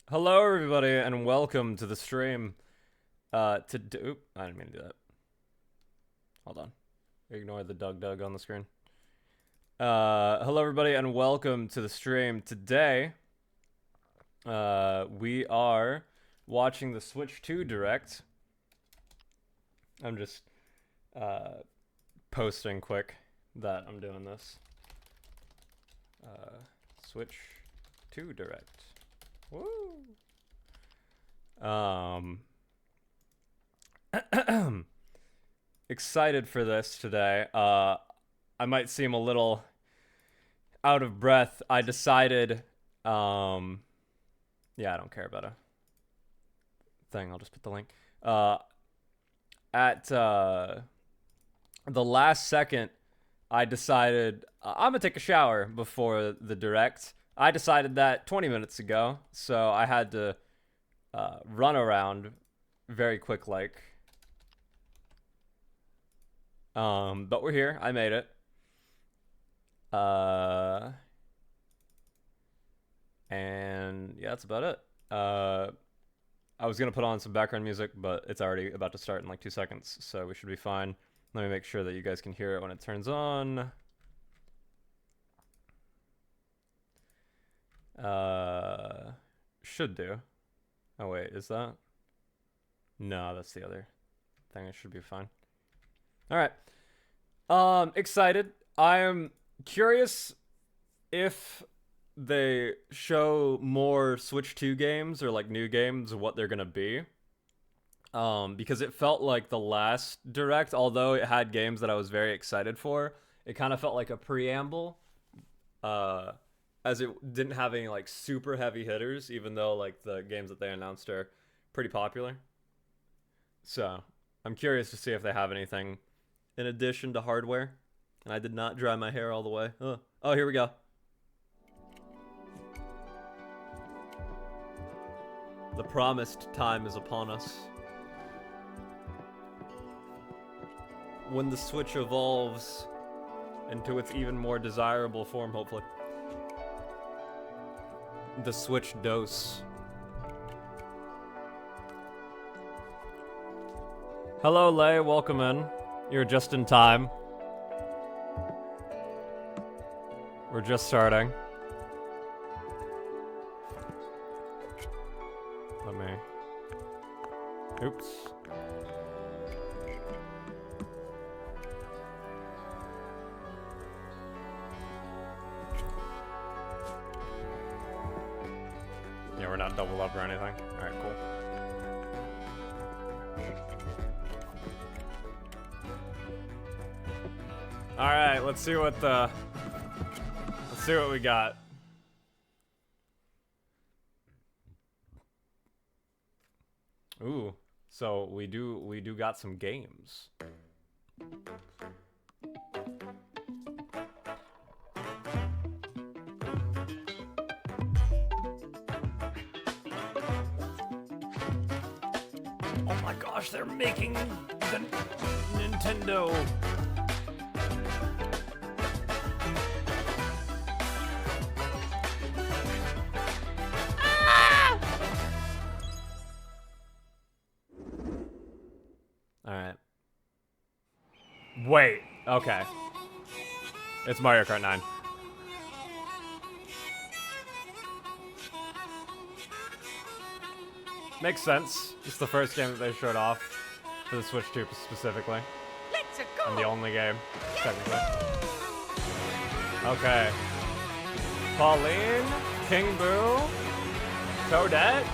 Hello, everybody, and welcome to the stream. Oop, I didn't mean to do that. Hold on. Ignore the Doug on the screen. Hello, everybody, and welcome to the stream. Today, we are watching the Switch 2 Direct. I'm just, posting quick that I'm doing this. Switch 2 Direct. Woo! Excited for this today. I might seem a little out of breath. I decided, yeah, I don't care about a thing. I'll just put the link. At the last second, I decided I'm gonna take a shower before the direct. I decided that 20 minutes ago, so I had to run around very quick like. But we're here. I made it. And yeah, that's about it. I was gonna put on some background music, but it's already about to start in like 2 seconds, so we should be fine. Let me make sure that you guys can hear it when it turns on. Should do. Oh wait, is that? No, that's the other thing. It should be fine. All right. Excited. I'm curious if they show more Switch 2 games or like new games of what they're gonna be. Because it felt like the last direct, although it had games that I was very excited for, it kind of felt like a preamble. As it didn't have any like super heavy hitters, even though like the games that they announced are pretty popular. So I'm curious to see if they have anything in addition to hardware. And I did not dry my hair all the way. Oh, here we go. The promised time is upon us. When the Switch evolves into its even more desirable form, hopefully. The Switch dose. Hello, Lay. Welcome in. You're just in time. We're just starting. Let me... Oops. Yeah, we're not double up or anything. Alright, cool. Alright, let's see what we got. Ooh, so we do got some games. Oh my gosh, they're making the Nintendo. Alright. Wait, okay. It's Mario Kart 9. Makes sense. It's the first game that they showed off for the Switch 2 specifically. Let's go. And the only game, technically. Okay. Pauline, King Boo, Toadette.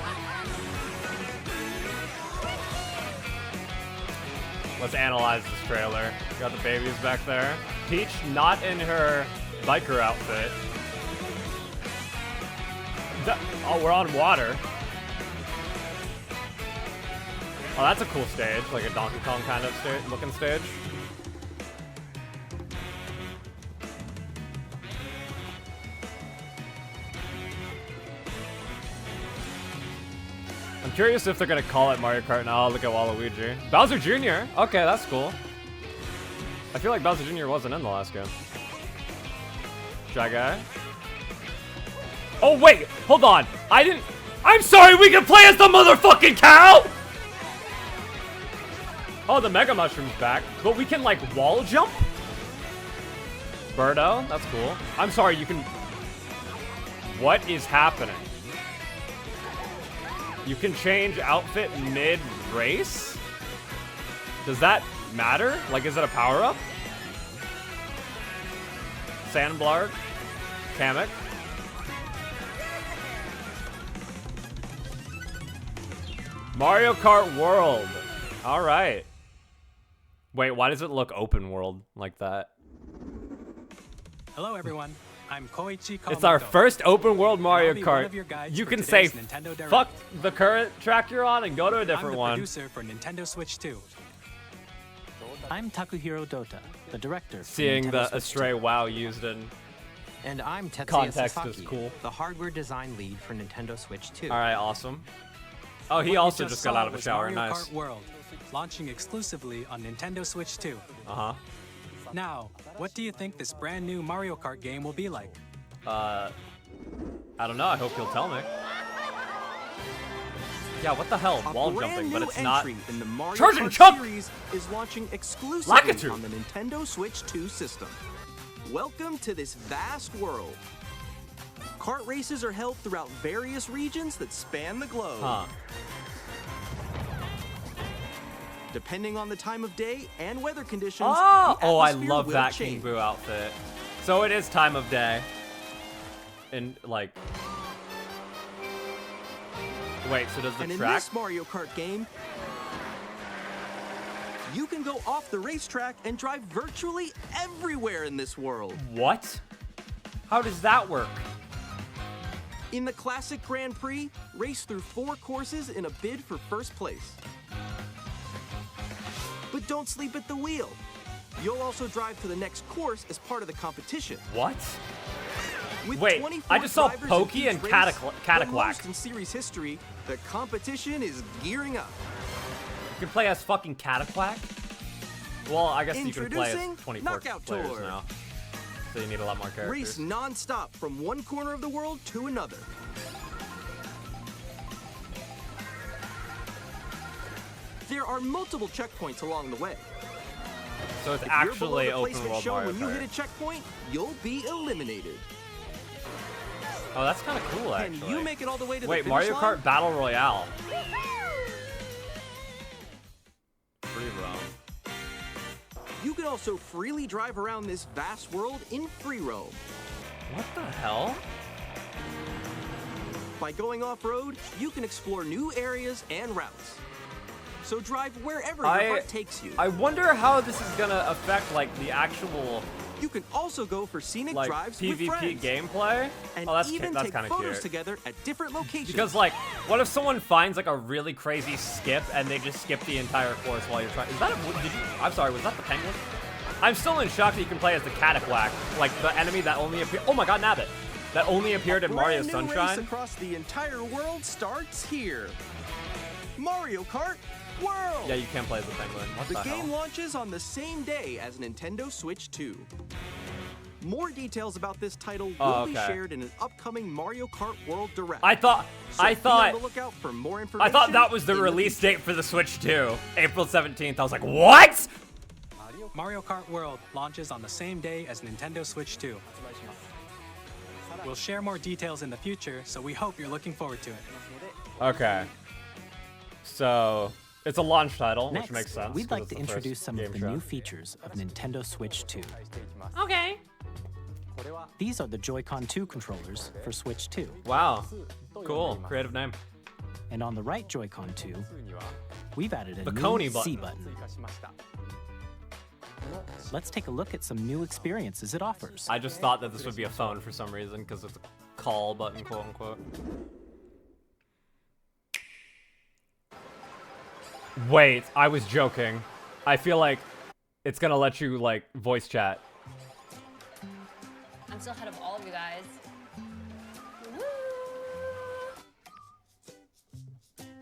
Let's analyze this trailer. Got the babies back there. Peach not in her biker outfit. Oh, we're on water. Oh, that's a cool stage, like a Donkey Kong kind of looking stage. I'm curious if they're gonna call it Mario Kart now. Look at Waluigi. Bowser Jr. Okay, that's cool. I feel like Bowser Jr. wasn't in the last game. Shy Guy. Oh wait, hold on. I didn't. I'm sorry, we can play as the motherfucking cow? Oh, the Mega Mushroom's back. But we can, like, wall jump? Birdo? That's cool. I'm sorry, you can... What is happening? You can change outfit mid-race? Does that matter? Like, is it a power-up? Sandblark? Kamek? Mario Kart World. All right. Wait, why does it look open world like that? Hello, everyone. I'm Koichi Kawamoto. It's our first open world Mario I'll be one Kart. of your guides You for can say, today's Nintendo Direct. fuck the current track you're on and go to a different one. I'm the producer for Nintendo Switch 2. I'm Takuhiro Dota, the director. Seeing for the Nintendo Switch Astray 2. WoW used in And I'm Tetsuya context Sasaki, is cool. the hardware design lead for Nintendo Switch 2. All right, awesome. Oh, he What you also just got saw out of a was shower. Mario Nice. Kart World, launching exclusively on Nintendo Switch 2. Uh-huh. Now, what do you think this brand new Mario Kart game will be like? I don't know. I hope you'll tell me. Yeah, what the hell? Wall jumping, but it's not. In the Mario Charging Kart Chunk! series is launching exclusively Lakitu! on the Nintendo Switch 2 system. Welcome to this vast world. Kart races are held throughout various regions that span the globe. Huh. Depending on the time of day and weather conditions, Oh, the I atmosphere love will that King change. Boo outfit. So it is time of day. And like, wait. So does the And in track? this Mario Kart game, you can go off the racetrack and drive virtually everywhere in this world. What? How does that work? In the classic Grand Prix, race through 4 courses in a bid for first place. But don't sleep at the wheel. You'll also drive to the next course as part of the competition. What? With Wait, 24 I just saw drivers in Pokey each and race, Cataclack. the most in series history, the competition is gearing up. You can play as fucking Cataclack? Well, I guess you can play Introducing as 24 Knockout players Tour. now. So you need a lot more characters. Race non-stop from one corner of the world to another. There are multiple checkpoints along the way. So it's If actually you're below the open placement world shown Mario when you Kart. hit a checkpoint, you'll be eliminated. Oh, that's kind of cool, actually. Can you make it all the way to Wait, the Mario finish line? Kart Battle Royale. Free roam. You can also freely drive around this vast world in free roam. What the hell? By going off-road, you can explore new areas and routes. So drive wherever your heart takes you. I wonder how this is gonna affect like the actual You can also go for scenic like drives with PvP friends. gameplay. And Oh, that's even that's take kind of photos cute. together at different locations. Because like, what if someone finds like a really crazy skip and they just skip the entire course while you're trying? Is that a, did you? I'm sorry, was that the penguin? I'm still in shock that you can play as the Cataclack, like the enemy that only appeared. Oh my God, Nabbit! That only appeared in Mario Brand new race Sunshine. across the entire world starts here. Mario Kart World. Yeah, you can't play as the penguin. What The the game hell? launches on the same day as Nintendo Switch 2. More details about this title will Oh, be okay. shared in an upcoming Mario Kart World Direct. I thought So be on the lookout for more information. I thought that was the in release future. date for the Switch 2, April 17th. I was like, what? Mario Kart World launches on the same day as Nintendo Switch 2. We'll share more details in the future, so we hope you're looking forward to it. Okay. So it's a launch title, Next, which makes sense. we'd 'cause like it's to the first introduce some of game the show. new features of Nintendo Switch 2. Okay. These are the Joy-Con 2 controllers for Switch 2. Wow. Cool. Creative name. And on the right Joy-Con 2, we've added a The new Coney C button. button. Let's take a look at some new experiences it offers. I just thought that this would be a phone for some reason because it's a call button, quote unquote. Wait, I was joking. I feel like it's gonna let you like voice chat. I'm still ahead of all of you guys. Woo!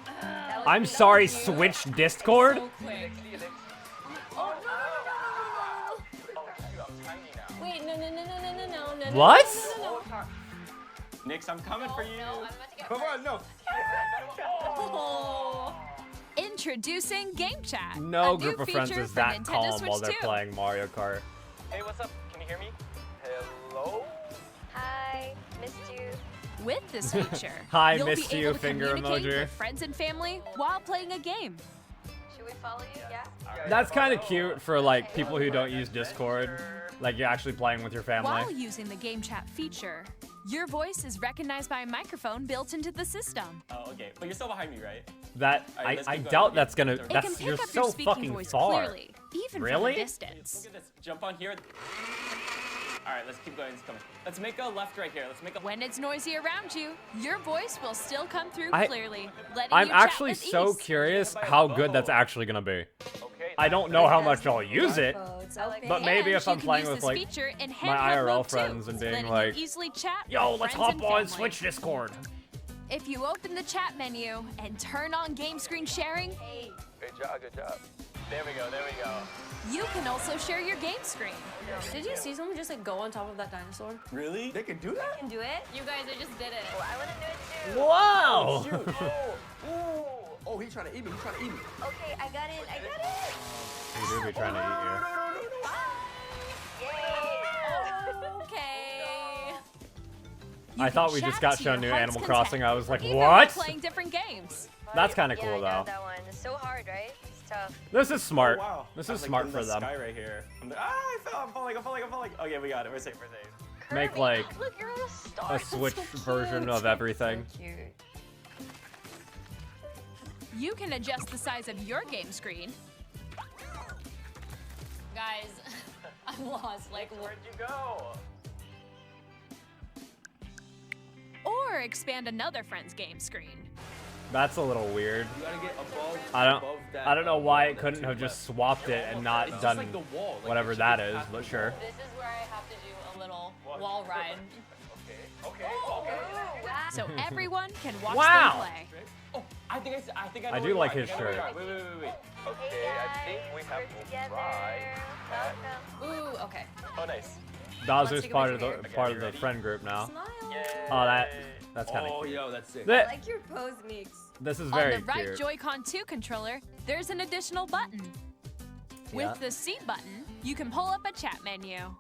That was- I'm that sorry, was you. Switch Discord? So quick. Oh, no. Wait, no. What? No. Nix, I'm coming for you. No, I'm about to get Come on, no. Introducing Game Chat. No a new group of friends feature is for that Nintendo calm Switch while they're 2. playing Mario Kart. Hey, what's up? Can you hear me? Hello? Hi, missed you. With this feature, Hi, you'll missed be you, able to finger communicate emoji. with friends and family while playing a game. Should we follow you? Yeah. That's kind of cute for like people who don't use Discord. Like you're actually playing with your family. While using the Game Chat feature, your voice is recognized by a microphone built into the system. Oh, okay. But you're still behind me, right? That Alright, let's I keep going. doubt that's gonna. It can That's pick you're up so your speaking fucking voice far. clearly, even Really? from a distance. Look at this. Jump on here. Alright, let's keep going. It's coming. Let's make a left right here. Let's make a. When it's noisy around you, your voice will still come through I- clearly, letting I'm you chat actually with so ease. curious how good that's actually gonna be. Okay. I don't know how much I'll use it, Okay. but maybe And if you I'm can playing use with this like feature in my handheld IRL mode, too, friends and being letting like, you easily chat yo, with let's friends hop and on family. Switch Discord. If you open the chat menu and turn on game screen sharing, Good job. Good job. There we go. There we go. you can also share your game screen. Did you see someone just like go on top of that dinosaur? Really? They can do that? Can do it? You guys, I just did it. Oh, I want to do it too. Whoa! Shoot. Oh, oh, he's trying to eat me. He's trying to eat me. Okay, I got it. I got it. He do be trying to eat Yay. Okay. you. I thought we just got shown new heart's Animal content, Crossing. I was like, even while what? playing different games. That's kind of Yeah, cool I know though. that one. It's so hard, right? It's tough. This is smart. Oh, wow. This I'm, is like, smart in for the them. Sky right here. I fell. I'm falling. I'm falling. I'm falling. Okay, we got it. We're safe. We're safe. Make Kirby, like look, you're on a star. a Switch version of everything. So cute. You can adjust the size of your game screen, Guys, I'm lost. Like, Where'd you go? or expand another friend's game screen. That's a little weird. You gotta get above. I above that, don't know why it that couldn't two have just left. swapped it and not It's just done like the wall, like, whatever it should that be is, past but the sure. this is where I have to do a little wall ride. Okay. Okay. So everyone can watch Wow. them play. Oh, I think I know I where do you like are. his I think I know where you shirt. are. Wait. Hey guys, we're together. Welcome. Ooh, okay. Oh, nice. Dazu's take a part of picture the here. part of the friend group now. Smile. Oh, that's kind of Oh, cute. yo, that's sick. Th- Like your pose, Meeks. This is very On the right cute. Joy-Con 2 controller, there's an additional button. Yeah. With the seat button, you can pull up a chat menu. Oh,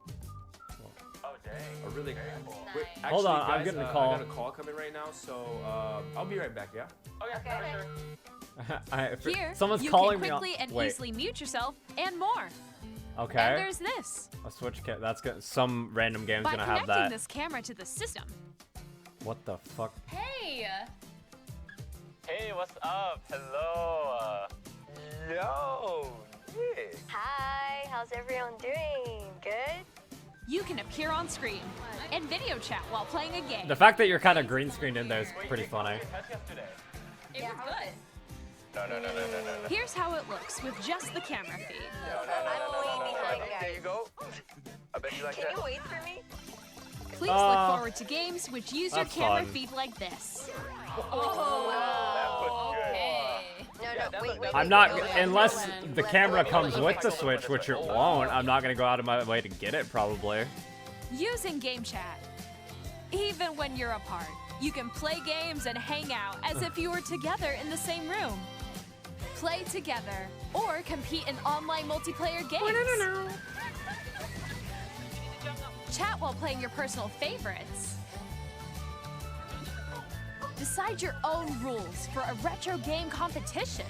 dang. Oh, really? Wait, actually, Hold on, I'm guys, getting a call. I got a call coming right now, so I'll be right back. Yeah. Okay. Sure. Here, Someone's you calling can me. quickly and Wait. easily mute yourself and more. Okay. And there's this. A Switch kit. That's good. Some random game's By gonna have connecting that. this camera to the system, What the fuck? Hey. Hey, what's up? Hello. Yo. Yeah. Hi, how's everyone doing? Good? you can appear on screen and video chat while playing a game. The fact that you're kind of green screened in there is pretty funny. It was good. No. Here's how it looks with just the camera feed. I'm way behind, guys. There you go. I bet you like Can that. you wait for me? Please look forward to games which use your that's camera fun. feed like this. Okay. No, wait. I'm not wait, unless wait. the camera comes with the Switch, which it won't. I'm not gonna go out of my way to get it probably. Using game chat. Even when you're apart, you can play games and hang out as if you were together in the same room. Play together or compete in online multiplayer games. Chat while playing your personal favorites. Decide your own rules for a retro game competition.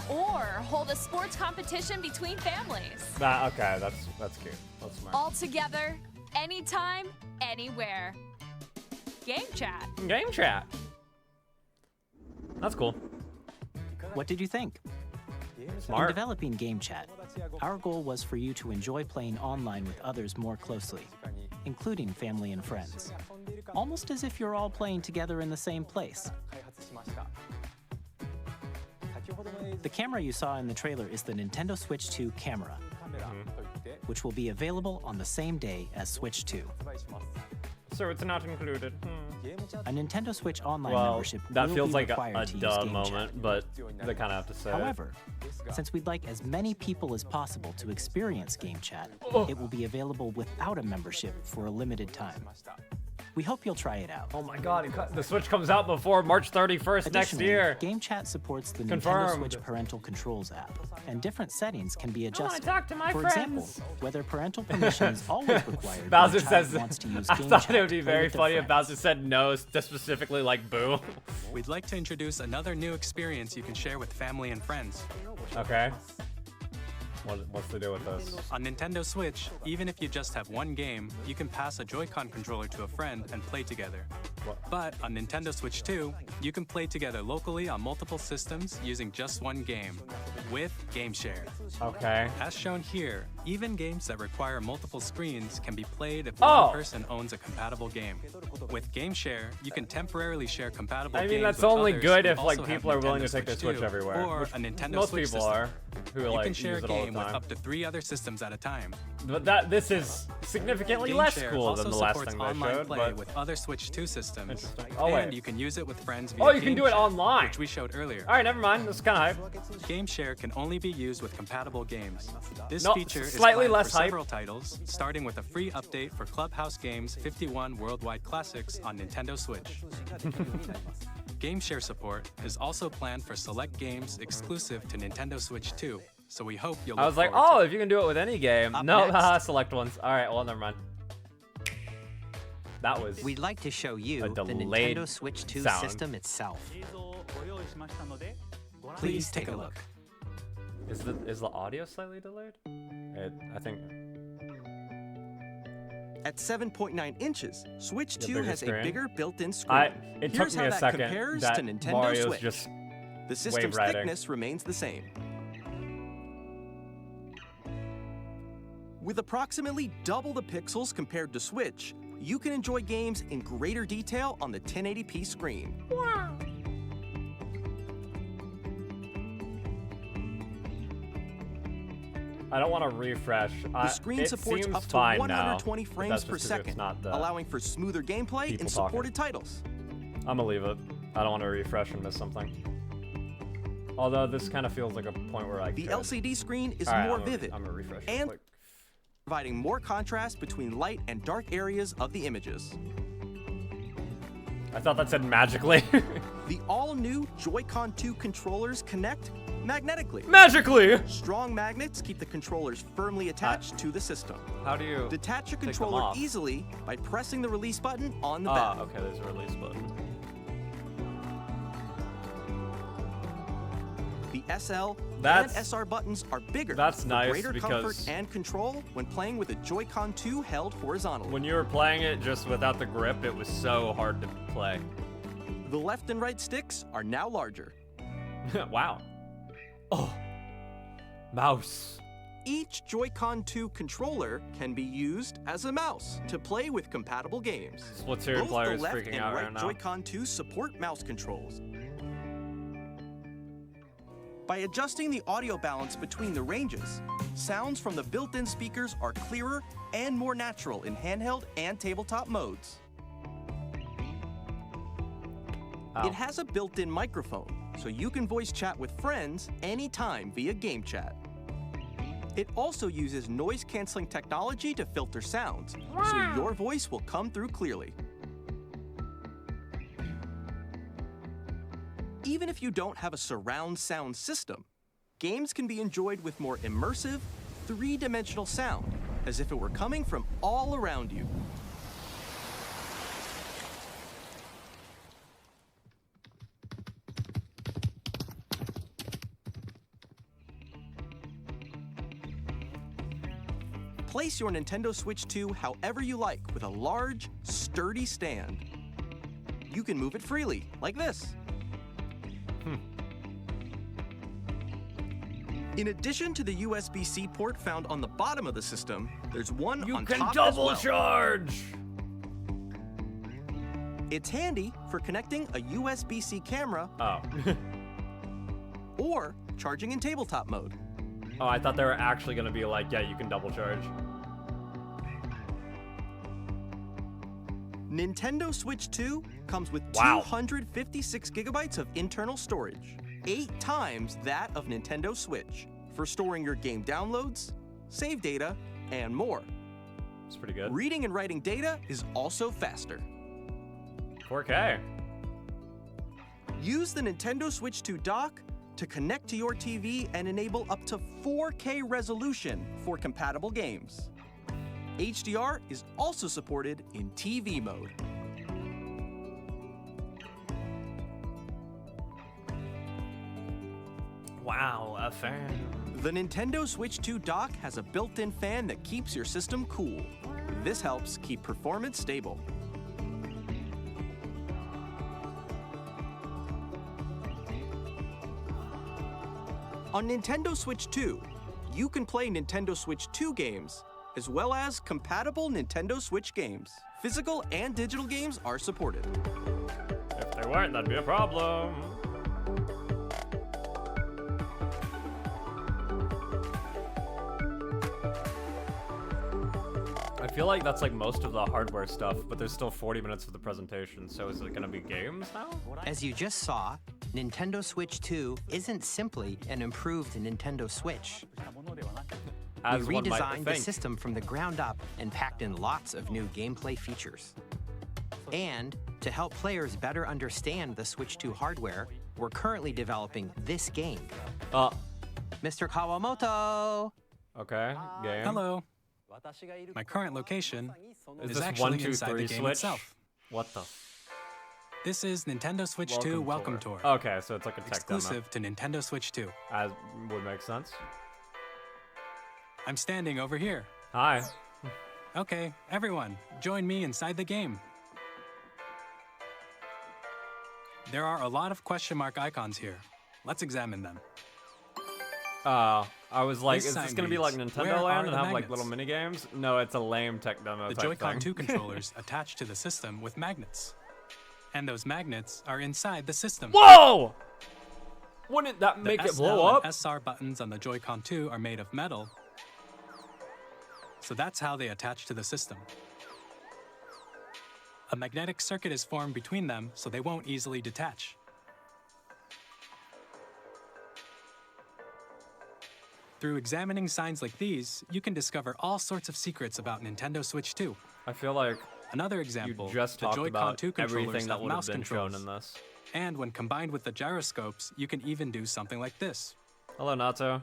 Or hold a sports competition between families. Okay, that's cute. That's smart. All together, anytime, anywhere. Game chat. Game chat. That's cool. What did you think? In Smart. developing Game Chat, our goal was for you to enjoy playing online with others more closely, including family and friends. Almost as if you're all playing together in the same place. The camera you saw in the trailer is the Nintendo Switch 2 camera, which will be available on the same day as Switch 2. So it's not included. A Nintendo Switch Online Well, membership that will feels be like required a to use duh Game moment, Chat. but they kind of have to say it. However, since we'd like as many people as possible to experience Game Chat, it will be available without a membership for a limited time. We hope you'll try it out. Oh my god, the Switch comes out before March 31st next Additionally, year. Game Chat supports the Nintendo Confirmed. Switch Parental Controls app, and different settings can be I wanna adjusted. talk to my For friends. example, whether parental permission is always required Bowser when a child says, wants to use I Game thought Chat it would to be play very with their funny if friends. Bowser said no, specifically like boo. We'd like to introduce another new experience you can share with family and friends. Okay. What's the deal with this? On Nintendo Switch, even if you just have one game, you can pass a Joy-Con controller to a friend and play together. What? But on Nintendo Switch 2, you can play together locally on multiple systems using just one game, with Game Share. Okay. As shown here, even games that require multiple screens can be played if Oh! one person owns a compatible game. With Game Share, you can temporarily share compatible games I mean, that's with only others good who if like also have people are willing to Nintendo take their Switch 2, everywhere, or which a Nintendo most Switch people system. are, who You like can share use a it all the game with time. up to 3 other systems at a time. But this is significantly Game less Share cool also than the last supports thing they online showed. play But with other Switch 2 systems. Interesting. Oh, and wait. you can use it with friends via Oh, you can Game do it Chat, online. which we showed earlier. all right, never mind. That's kind of hype. Game Share can only be used with compatible games. This No, feature is slightly planned less for hype. several titles, starting with a free update for Clubhouse Games 51 Worldwide Classics on Nintendo Switch. Game Share support is also planned for select games exclusive to Nintendo Switch 2, so we hope you'll I look was like, forward to oh, it. if you can do it with any game. Up No, next. haha, select ones. All right, well, never mind. That was. We'd like to show you A the delayed Nintendo Switch 2 sound. system itself. Please take a look. Is the audio slightly delayed? I think. At 7.9 inches, Switch The 2 bigger has screen. a bigger built-in screen. It took Here's me how a that second compares that to Nintendo Mario's Switch. just The system's riding. thickness remains the same. With approximately double the pixels compared to Switch, you can enjoy games in greater detail on the 1080p screen. I don't want to refresh. The screen it supports seems up to fine 120 now, but frames that's per just 'cause it's second, not the- allowing for smoother gameplay people in talking. supported titles. I'm gonna leave it. I don't want to refresh and miss something. Although this kind of feels like a point where I The could. LCD screen is All right, more I'm gonna- vivid, I'm gonna refresh real and quick. providing more contrast between light and dark areas of the images. I thought that said magically. The all-new Joy-Con 2 controllers connect magnetically. Magically. Strong magnets keep the controllers firmly attached to the system. How do you Detach your take them controller off? easily by pressing the release button on the Oh, back. okay. There's a release button. The SL That's- and SR buttons are bigger that's for nice greater comfort because- and control when playing with a Joy-Con 2 held horizontally. When you were playing it just without the grip, it was so hard to play. The left and right sticks are now larger. Wow. Oh. Mouse. Each Joy-Con 2 controller can be used as a mouse to play with compatible games. Splatoon Both the players left freaking and out right right now. Joy-Con 2 support mouse controls. By adjusting the audio balance between the ranges, sounds from the built-in speakers are clearer and more natural in handheld and tabletop modes. Ow. It has a built-in microphone, so you can voice chat with friends anytime via Game Chat. It also uses noise-canceling technology to filter sounds, so your voice will come through clearly. Even if you don't have a surround sound system, games can be enjoyed with more immersive, three-dimensional sound, as if it were coming from all around you. Place your Nintendo Switch 2 however you like with a large, sturdy stand. You can move it freely, like this. In addition to the USB-C port found on the bottom of the system, there's one You on can top as double well. charge. It's handy for connecting a USB-C camera Oh. or charging in tabletop mode. Oh, I thought they were actually gonna be like, yeah, you can double charge. Nintendo Switch 2 comes with Wow. 256 gigabytes of internal storage, 8 times that of Nintendo Switch, for storing your game downloads, save data, and more. It's pretty good. Reading and writing data is also faster. 4K. Use the Nintendo Switch 2 dock to connect to your TV and enable up to 4K resolution for compatible games. HDR is also supported in TV mode. Wow, a fan. The Nintendo Switch 2 dock has a built-in fan that keeps your system cool. This helps keep performance stable. On Nintendo Switch 2, you can play Nintendo Switch 2 games, as well as compatible Nintendo Switch games. Physical and digital games are supported. If they weren't, that'd be a problem. I feel like that's like most of the hardware stuff, but there's still 40 minutes of the presentation, so is it gonna be games now? As you just saw, Nintendo Switch 2 isn't simply an improved Nintendo Switch. As We one might redesigned the think. system from the ground up and packed in lots of new gameplay features. And to help players better understand the Switch 2 hardware, we're currently developing this game. Mr. Kawamoto! Okay, game. Hello. My current location Is is this actually 1, 2, inside 3 the game Switch? itself. What the? This is Nintendo Switch 2 Welcome Tour. Okay, so it's like a tech Exclusive to Nintendo Switch 2. demo. As would make sense. I'm standing over here. Hi. Okay, everyone, join me inside the game. There are a lot of question mark icons here. Let's examine them. I was like, This is this sign gonna be like reads, Nintendo "Where are Land and the have like magnets?" little mini games? No, it's a lame tech demo The type Joy-Con thing. 2 controllers attached to the system with magnets. And those magnets are inside the system. Whoa! Wouldn't that The make it SL blow up? and SR buttons on the Joy-Con 2 are made of metal. So that's how they attach to the system. A magnetic circuit is formed between them so they won't easily detach. Through examining signs like these, you can discover all sorts of secrets about Nintendo Switch 2. I feel like Another example, you just the talked Joy-Con about 2 controllers everything that have would have mouse been controls. shown in this. And when combined with the gyroscopes, you can even do something like this. Hello, Nato.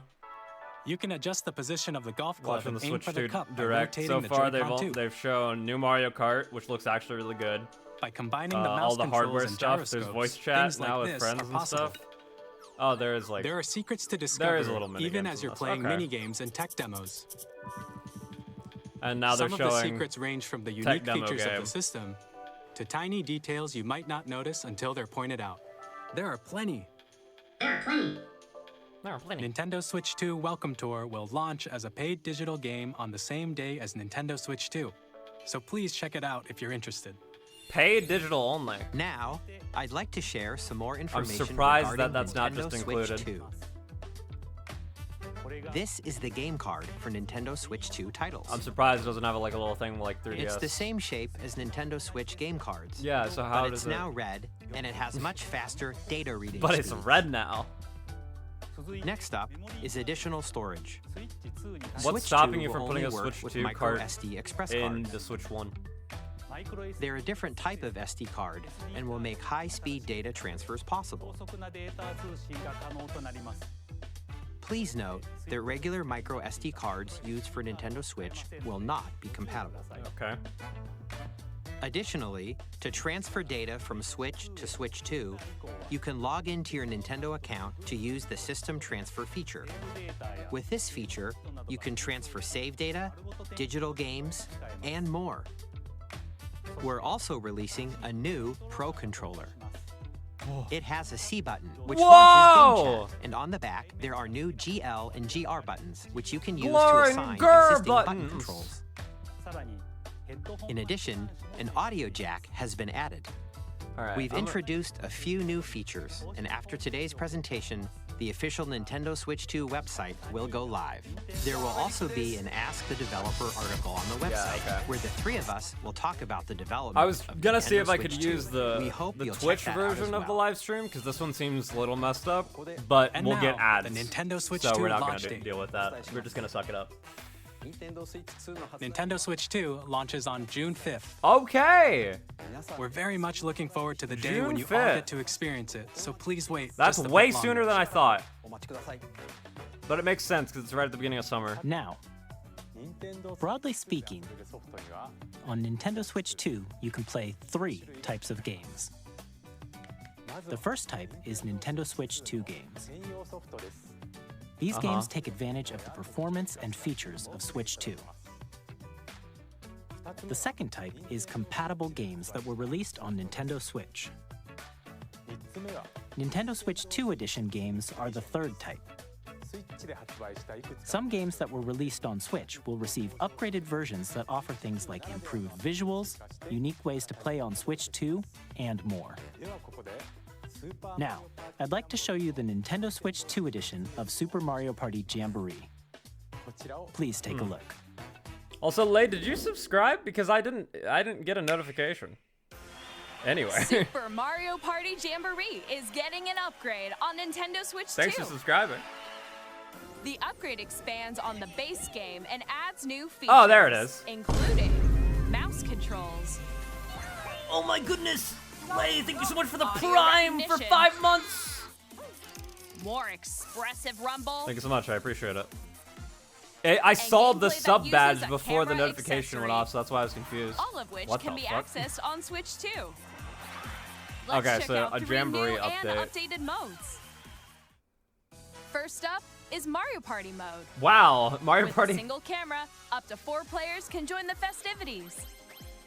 You can adjust the position of the golf club Watching and the aim Switch for the 2 cup by Direct. rotating So the far, Joy-Con 2. they've shown new Mario Kart, which looks actually really good. By combining the mouse All the controls hardware and stuff. There's gyroscopes, voice chat things now like with this friends are and possible. stuff. Oh, there is like. There are secrets to There discover, is a little mini even games as in you're this. playing Okay. mini games and tech demos. And now they're Some of the showing. secrets range from the tech unique demo features of game. the system to tiny details you might not notice until they're pointed out. There are plenty. Nintendo Switch 2 Welcome Tour will launch as a paid digital game on the same day as Nintendo Switch 2. So please check it out if you're interested. Paid digital only. Now, I'd like to share some more information surprised that regarding that's not Nintendo just Switch included. 2. This is the game card for Nintendo Switch 2 titles. I'm surprised it doesn't have like a little thing like 3DS. It's the same shape as Nintendo Switch game cards. Yeah, so how but does it's it? now red, and it has much faster data reading But it's speeds. red now. Next up is additional storage. What's Switch stopping 2 you will from putting only a work Switch with 2 micro card SD Express in cards. the Switch 1? They're a different type of SD card and will make high-speed data transfers possible. Please note that regular micro SD cards used for Nintendo Switch will not be compatible. Okay. Additionally, to transfer data from Switch to Switch 2, you can log into your Nintendo account to use the System Transfer feature. With this feature, you can transfer save data, digital games, and more. We're also releasing a new Pro Controller. It has a C button, which launches Game Chat, and on the back, there are new GL and GR buttons, which you can use to assign existing button controls. In addition, an audio jack has been added. All right. We've introduced a few new features, and after today's presentation, the official Nintendo Switch 2 website will go live. There will also be an Ask the Developer article on the website, okay. where the three of us will talk about the development. I was of gonna Nintendo see if I Switch could 2. use the We hope you'll check Twitch that out version as of the well. live stream because this one seems a little messed up. But And we'll get now, ads. the Nintendo Switch so 2 we're not launch gonna date. deal with that. We're just gonna suck it up. Nintendo Switch 2 launches on June 5th. Okay. We're very much looking forward to the day June when you all 5th. get to experience it, so please wait. That's just a way bit longer. sooner than I thought. But it makes sense because it's right at the beginning of summer. Now, broadly speaking, on Nintendo Switch 2, you can play 3 types of games. The first type is Nintendo Switch 2 games. These games take advantage of the performance and features of Switch 2. The second type is compatible games that were released on Nintendo Switch. Nintendo Switch 2 Edition games are the third type. Some games that were released on Switch will receive upgraded versions that offer things like improved visuals, unique ways to play on Switch 2, and more. Now, I'd like to show you the Nintendo Switch 2 edition of Super Mario Party Jamboree. Please take a look. Also, Lay, did you subscribe? Because I didn't get a notification. Anyway. Super Mario Party Jamboree is getting an upgrade on Nintendo Switch 2. Thanks for subscribing. The upgrade expands on the base game and adds new features. Oh, there it is. Including mouse controls. Oh my goodness. Lay, thank you so much for the Audio Prime for recognition. 5 months. More expressive rumble. Thank you so much. I appreciate it. I saw the gameplay that sub uses badge a before the camera notification went accessory. off, so that's why I was confused. All of which What can the be fuck? accessed on Switch 2. Let's Okay, check so out a 3 Jamboree new update. and updated modes. First up is Mario Party mode. Wow, Mario With Party. a single camera, up to 4 players can join the festivities.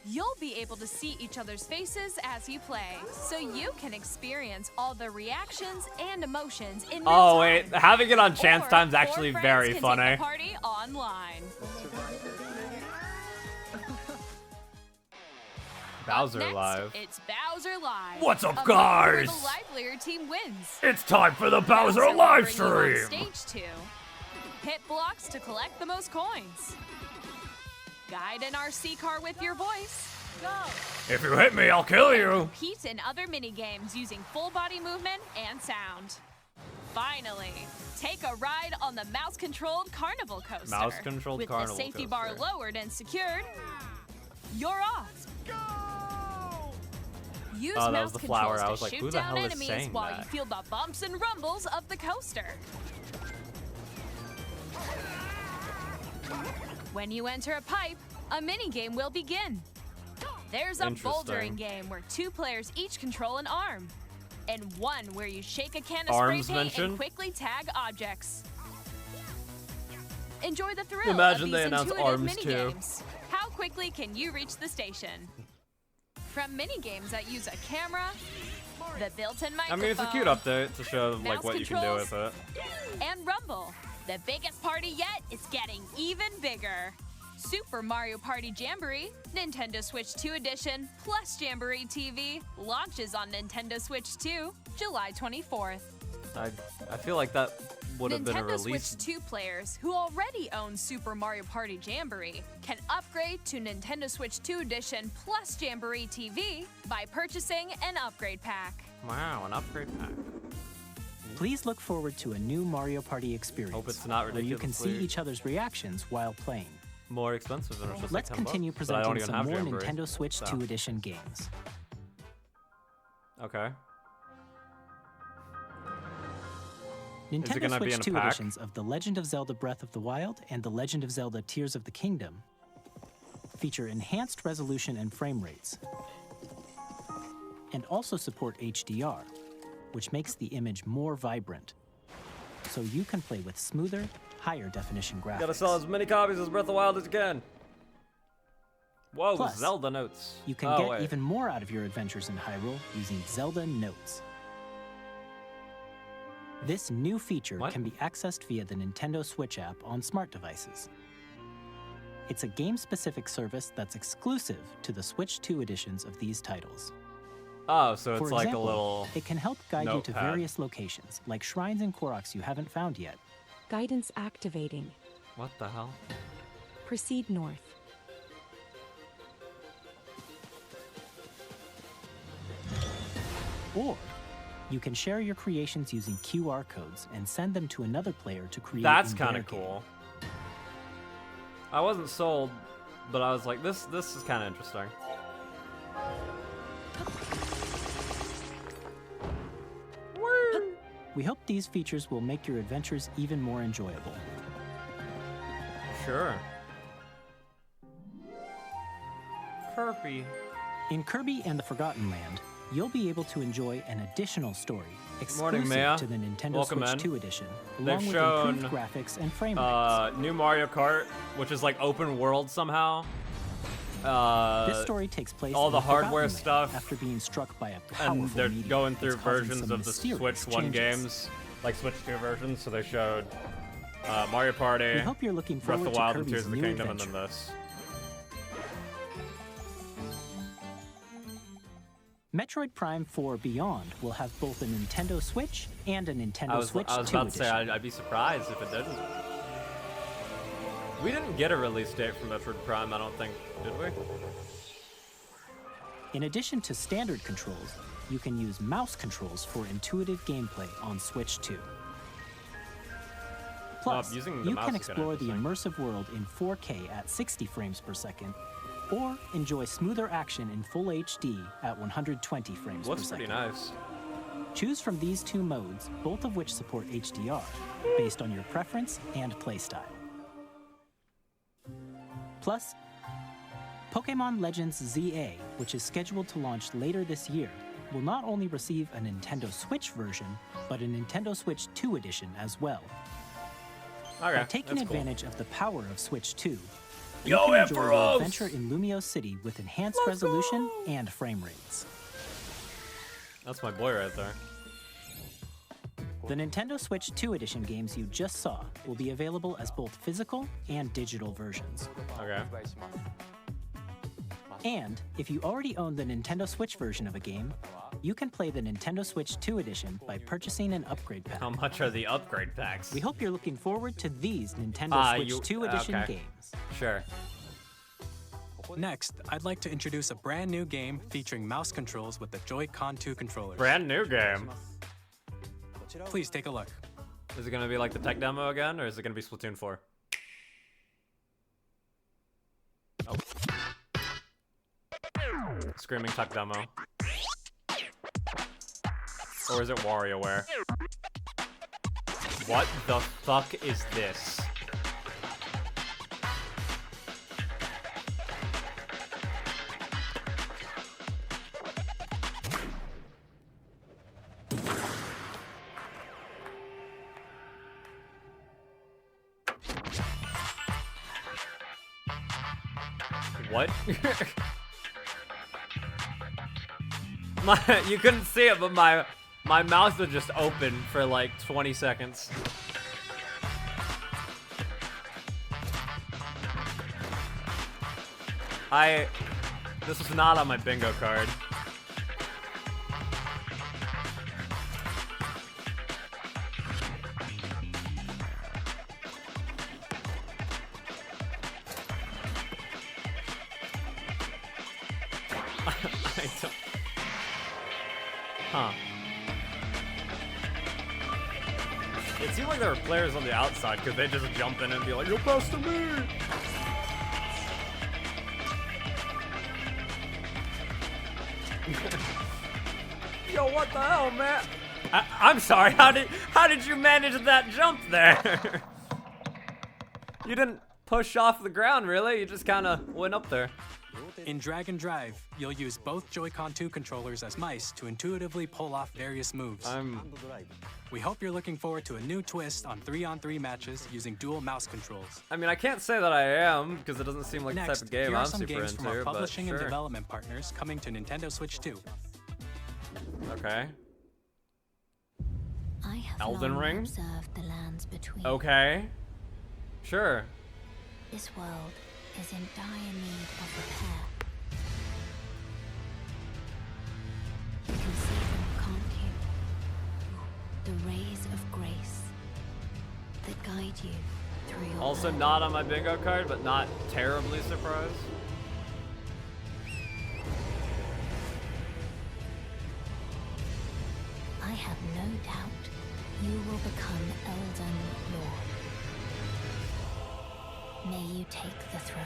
You'll be able to see each other's faces as you play, so you can experience all the reactions and emotions in real Oh time. wait, having it on chance Or time's 4 actually friends very can funny. Take the party online. Bowser Next, Live. it's Bowser Live. What's up, a mode where guys? The livelier team wins. It's time for the Bowser Bowser will live bring you on stream. Stage 2. Hit blocks to collect the most coins. Guide an RC car with your voice. Go. If you hit me, I'll kill you. Compete in other mini games using full body movement and sound. Finally, take a ride on the mouse-controlled carnival coaster. Mouse-controlled with carnival the safety bar coaster. lowered and secured. You're off. Use Oh, that mouse was the flower. controls I to was like, shoot who the down hell is enemies saying while that? you feel the bumps and rumbles of the coaster. When you enter a pipe, a mini game will begin. There's a Interesting. bouldering game where 2 players each control an arm, and one where you shake a can of Arms spray paint mentioned? and quickly tag objects. Enjoy the thrill Imagine of they these announce intuitive arms, mini too. games. How quickly can you reach the station? From mini games that use a camera, the built-in I microphone, mean, it's a cute update to show like mouse what you can do controls, with it. and Rumble. The biggest party yet is getting even bigger. Super Mario Party Jamboree, Nintendo Switch 2 Edition, plus Jamboree TV, launches on Nintendo Switch 2, July 24th. I feel like that would have been a Nintendo release. Switch 2 players who already own Super Mario Party Jamboree can upgrade to Nintendo Switch 2 Edition plus Jamboree TV by purchasing an upgrade pack. Wow, an upgrade pack. Please look forward to a new Mario Party experience Hope it's not where you can see ridiculously each other's reactions while playing. More expensive than it's just Let's like 10 continue bucks, but I don't presenting even some have more Jamboree, Nintendo Switch so. 2 Edition games. Okay. Nintendo gonna be Switch in a 2 pack? editions of The Legend of Zelda Breath of the Wild and The Legend of Zelda Tears of the Kingdom feature enhanced resolution and frame rates, and also support HDR, which makes the image more vibrant, so you can play with smoother, higher definition graphics. Gotta sell as many copies as Breath of the Wild as you can. Whoa, Plus, Zelda notes. You can Oh, get wait. even more out of your adventures in Hyrule using Zelda Notes. This new feature What? can be accessed via the Nintendo Switch app on smart devices. It's a game-specific service that's exclusive to the Switch 2 editions of these titles. Oh, so it's For like example, a little. it can help guide you to notepad. various locations, like shrines and Koroks you haven't found yet. Guidance activating. What the hell? Proceed north. Or you can share your creations using QR codes and send them to another player to create That's in their kind of game. cool. I wasn't sold, but I was like, this is kind of interesting. We hope these features will make your adventures even more enjoyable. Sure. Kirby. In Kirby and the Forgotten Land, you'll be able to enjoy an additional story exclusive Maya. to the Nintendo Welcome Switch in. 2 edition, They've along with shown, improved graphics and frame rates. New Mario Kart, which is like open world somehow. This story takes place all in the Forgotten hardware Land stuff, after being struck by a powerful and they're meteor going through that's causing versions some of the mysterious Switch 1 changes. games, like Switch 2 versions. So they showed Mario Party, We hope you're looking Breath forward of the Wild, to and Kirby's Tears of the new Kingdom, adventure. and then this. Metroid Prime 4 Beyond will have both a Nintendo Switch and a Nintendo Switch 2 I was about to say, edition. I'd be surprised if it didn't. We didn't get a release date for Metroid Prime, I don't think, did we? In addition to standard controls, you can use mouse controls for intuitive gameplay on Switch 2. Plus, using the you mouse can is kinda explore the immersive world in 4K at 60 frames per second, or enjoy smoother action in full HD at 120 frames Looks per second. pretty nice. Choose from these two modes, both of which support HDR, based on your preference and playstyle. Plus, Pokémon Legends ZA, which is scheduled to launch later this year, will not only receive a Nintendo Switch version, but a Nintendo Switch 2 edition as well. Okay, By taking that's cool. advantage of the power of Switch 2, you Yo, can enjoy Emperos! your adventure in Lumio City with enhanced resolution and frame rates. That's my boy right there. The Nintendo Switch 2 edition games you just saw will be available as both physical and digital versions. Okay. And if you already own the Nintendo Switch version of a game, you can play the Nintendo Switch 2 edition by purchasing an upgrade pack. How much are the upgrade packs? We hope you're looking forward to these Nintendo Switch 2 edition okay. games. Sure. Next, I'd like to introduce a brand new game featuring mouse controls with the Joy-Con 2 controllers. Brand new game. Please take a look. Is it gonna be like the tech demo again, or is it gonna be Splatoon 4? Oh. Screaming tech demo. Or is it WarioWare? What the fuck is this? What? You couldn't see it, but my mouth was just open for like 20 seconds. This was not on my bingo card. I don't... Huh. It seemed like there were players on the outside because they just jump in and be like, "You're close to me!" Yo, what the hell, man? I'm sorry. How did you manage that jump there? You didn't push off the ground, really. You just kind of went up there. In Drag and Drive, you'll use both Joy-Con 2 controllers as mice to intuitively pull off various moves. We hope you're looking forward to a new twist on 3-on-3 matches using dual mouse controls. I mean, I can't say that I am, because it doesn't seem like Next, the type of game here are I'm some super games from our into, but publishing and sure. development partners coming to Nintendo Switch 2. Okay. I have Elden long Ring? observed the lands between. Okay. Sure. This world is in dire need of repair. You can see them, can't you? The rays of grace that guide you through your Also path. not on my bingo card, but not terribly surprised. I have no doubt you will become Elden Lord. May you take the throne.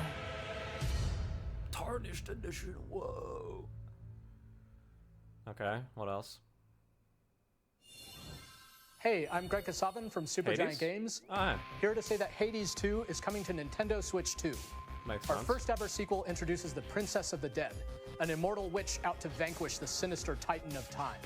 Tarnished edition. Whoa. Okay, what else? Hey, I'm Greg Kasavin from Supergiant Hades? Games. Ah, Here to say that Hades 2 is coming to Nintendo Switch 2. makes Our sense. first ever sequel introduces the Princess of the Dead, an immortal witch out to vanquish the sinister Titan of Time.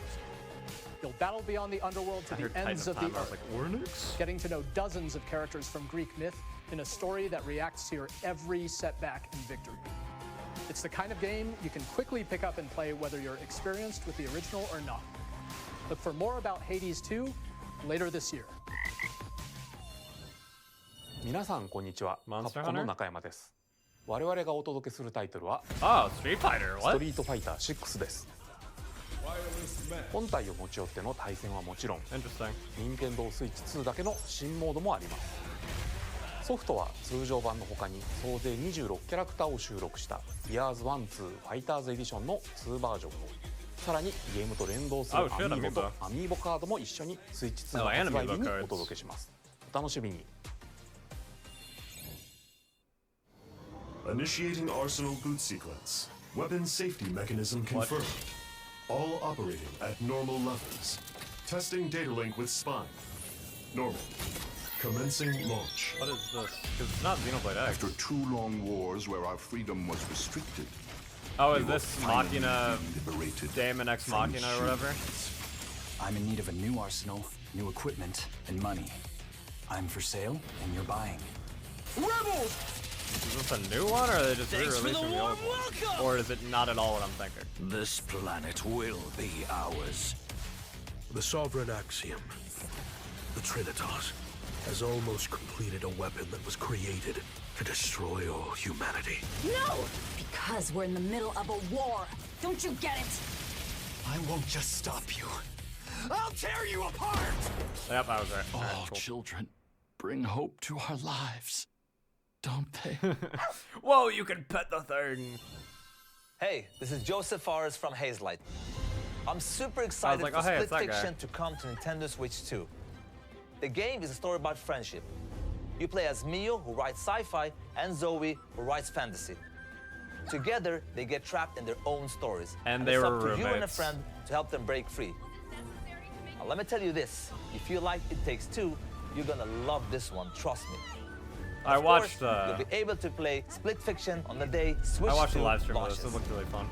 You'll battle beyond the underworld to I the heard Titan ends of of the Time, I was earth, like, Ornix? getting to know dozens of characters from Greek myth in a story that reacts to your every setback and victory. It's the kind of game you can quickly pick up and play whether you're experienced with the original or not. Look for more about Hades 2 later this year. 皆さんこんにちは。カ Monster プコンの Hunter? 中山です。我々がお届けするタイトルは Oh, Street Fighter. ス What? トリートファイター6です。本体を持ち寄っての対戦はもちろん、 Interesting. 任天堂スイッチ2だけの新モードもあります。ソフトは通常版の他に総勢26キャラクターを収録した Years 1-2 Fighters Edition の2バージョンを、さらにゲームと連動する Oh, shit, アミーボと Amiibo. アミーボカードも一緒にスイッチ2 Oh, の and 発売日 Amiibo に cards. お届けします。お楽しみに。Initiating Arsenal boot sequence. Weapon safety mechanism confirmed. All operating at normal levels. Testing data link with spine. Normal. Commencing launch. What is this? Because it's not Xenoblade X. After 2 long wars where our freedom was restricted. Oh, is we will this finally Machina be liberated Daemon X from Machina or whatever? I'm in need of a new arsenal, new equipment, and money. I'm for sale, and you're buying. Rebels! Is this a new one, or are they just re-releasing the old one? Or is it not at all what I'm thinking? This planet will be ours. The Sovereign Axiom, the Trinitas, has almost completed a weapon that was created to destroy all humanity. No! Because we're in the middle of a war. Don't you get it? I won't just stop you. I'll tear you apart! Yep, I was right. All Alright, cool. children bring hope to our lives, don't they? Whoa, you can pet the thing! Hey, this is Joseph Fares from Hazelight. I'm super excited like, for oh, hey, Split it's that guy. Fiction to come to Nintendo Switch 2. The game is a story about friendship. You play as Mio, who writes sci-fi, and Zoe, who writes fantasy. Together, they get trapped in their own stories. And they it's were up to you and a roommates. friend to help them break free. Now, let me tell you this. If you like It Takes Two, you're gonna love this one, trust me. I Of watched course, you'll be able to play Split Fiction on the day Switch I watched 2 the live stream of launches. this. It looked really fun.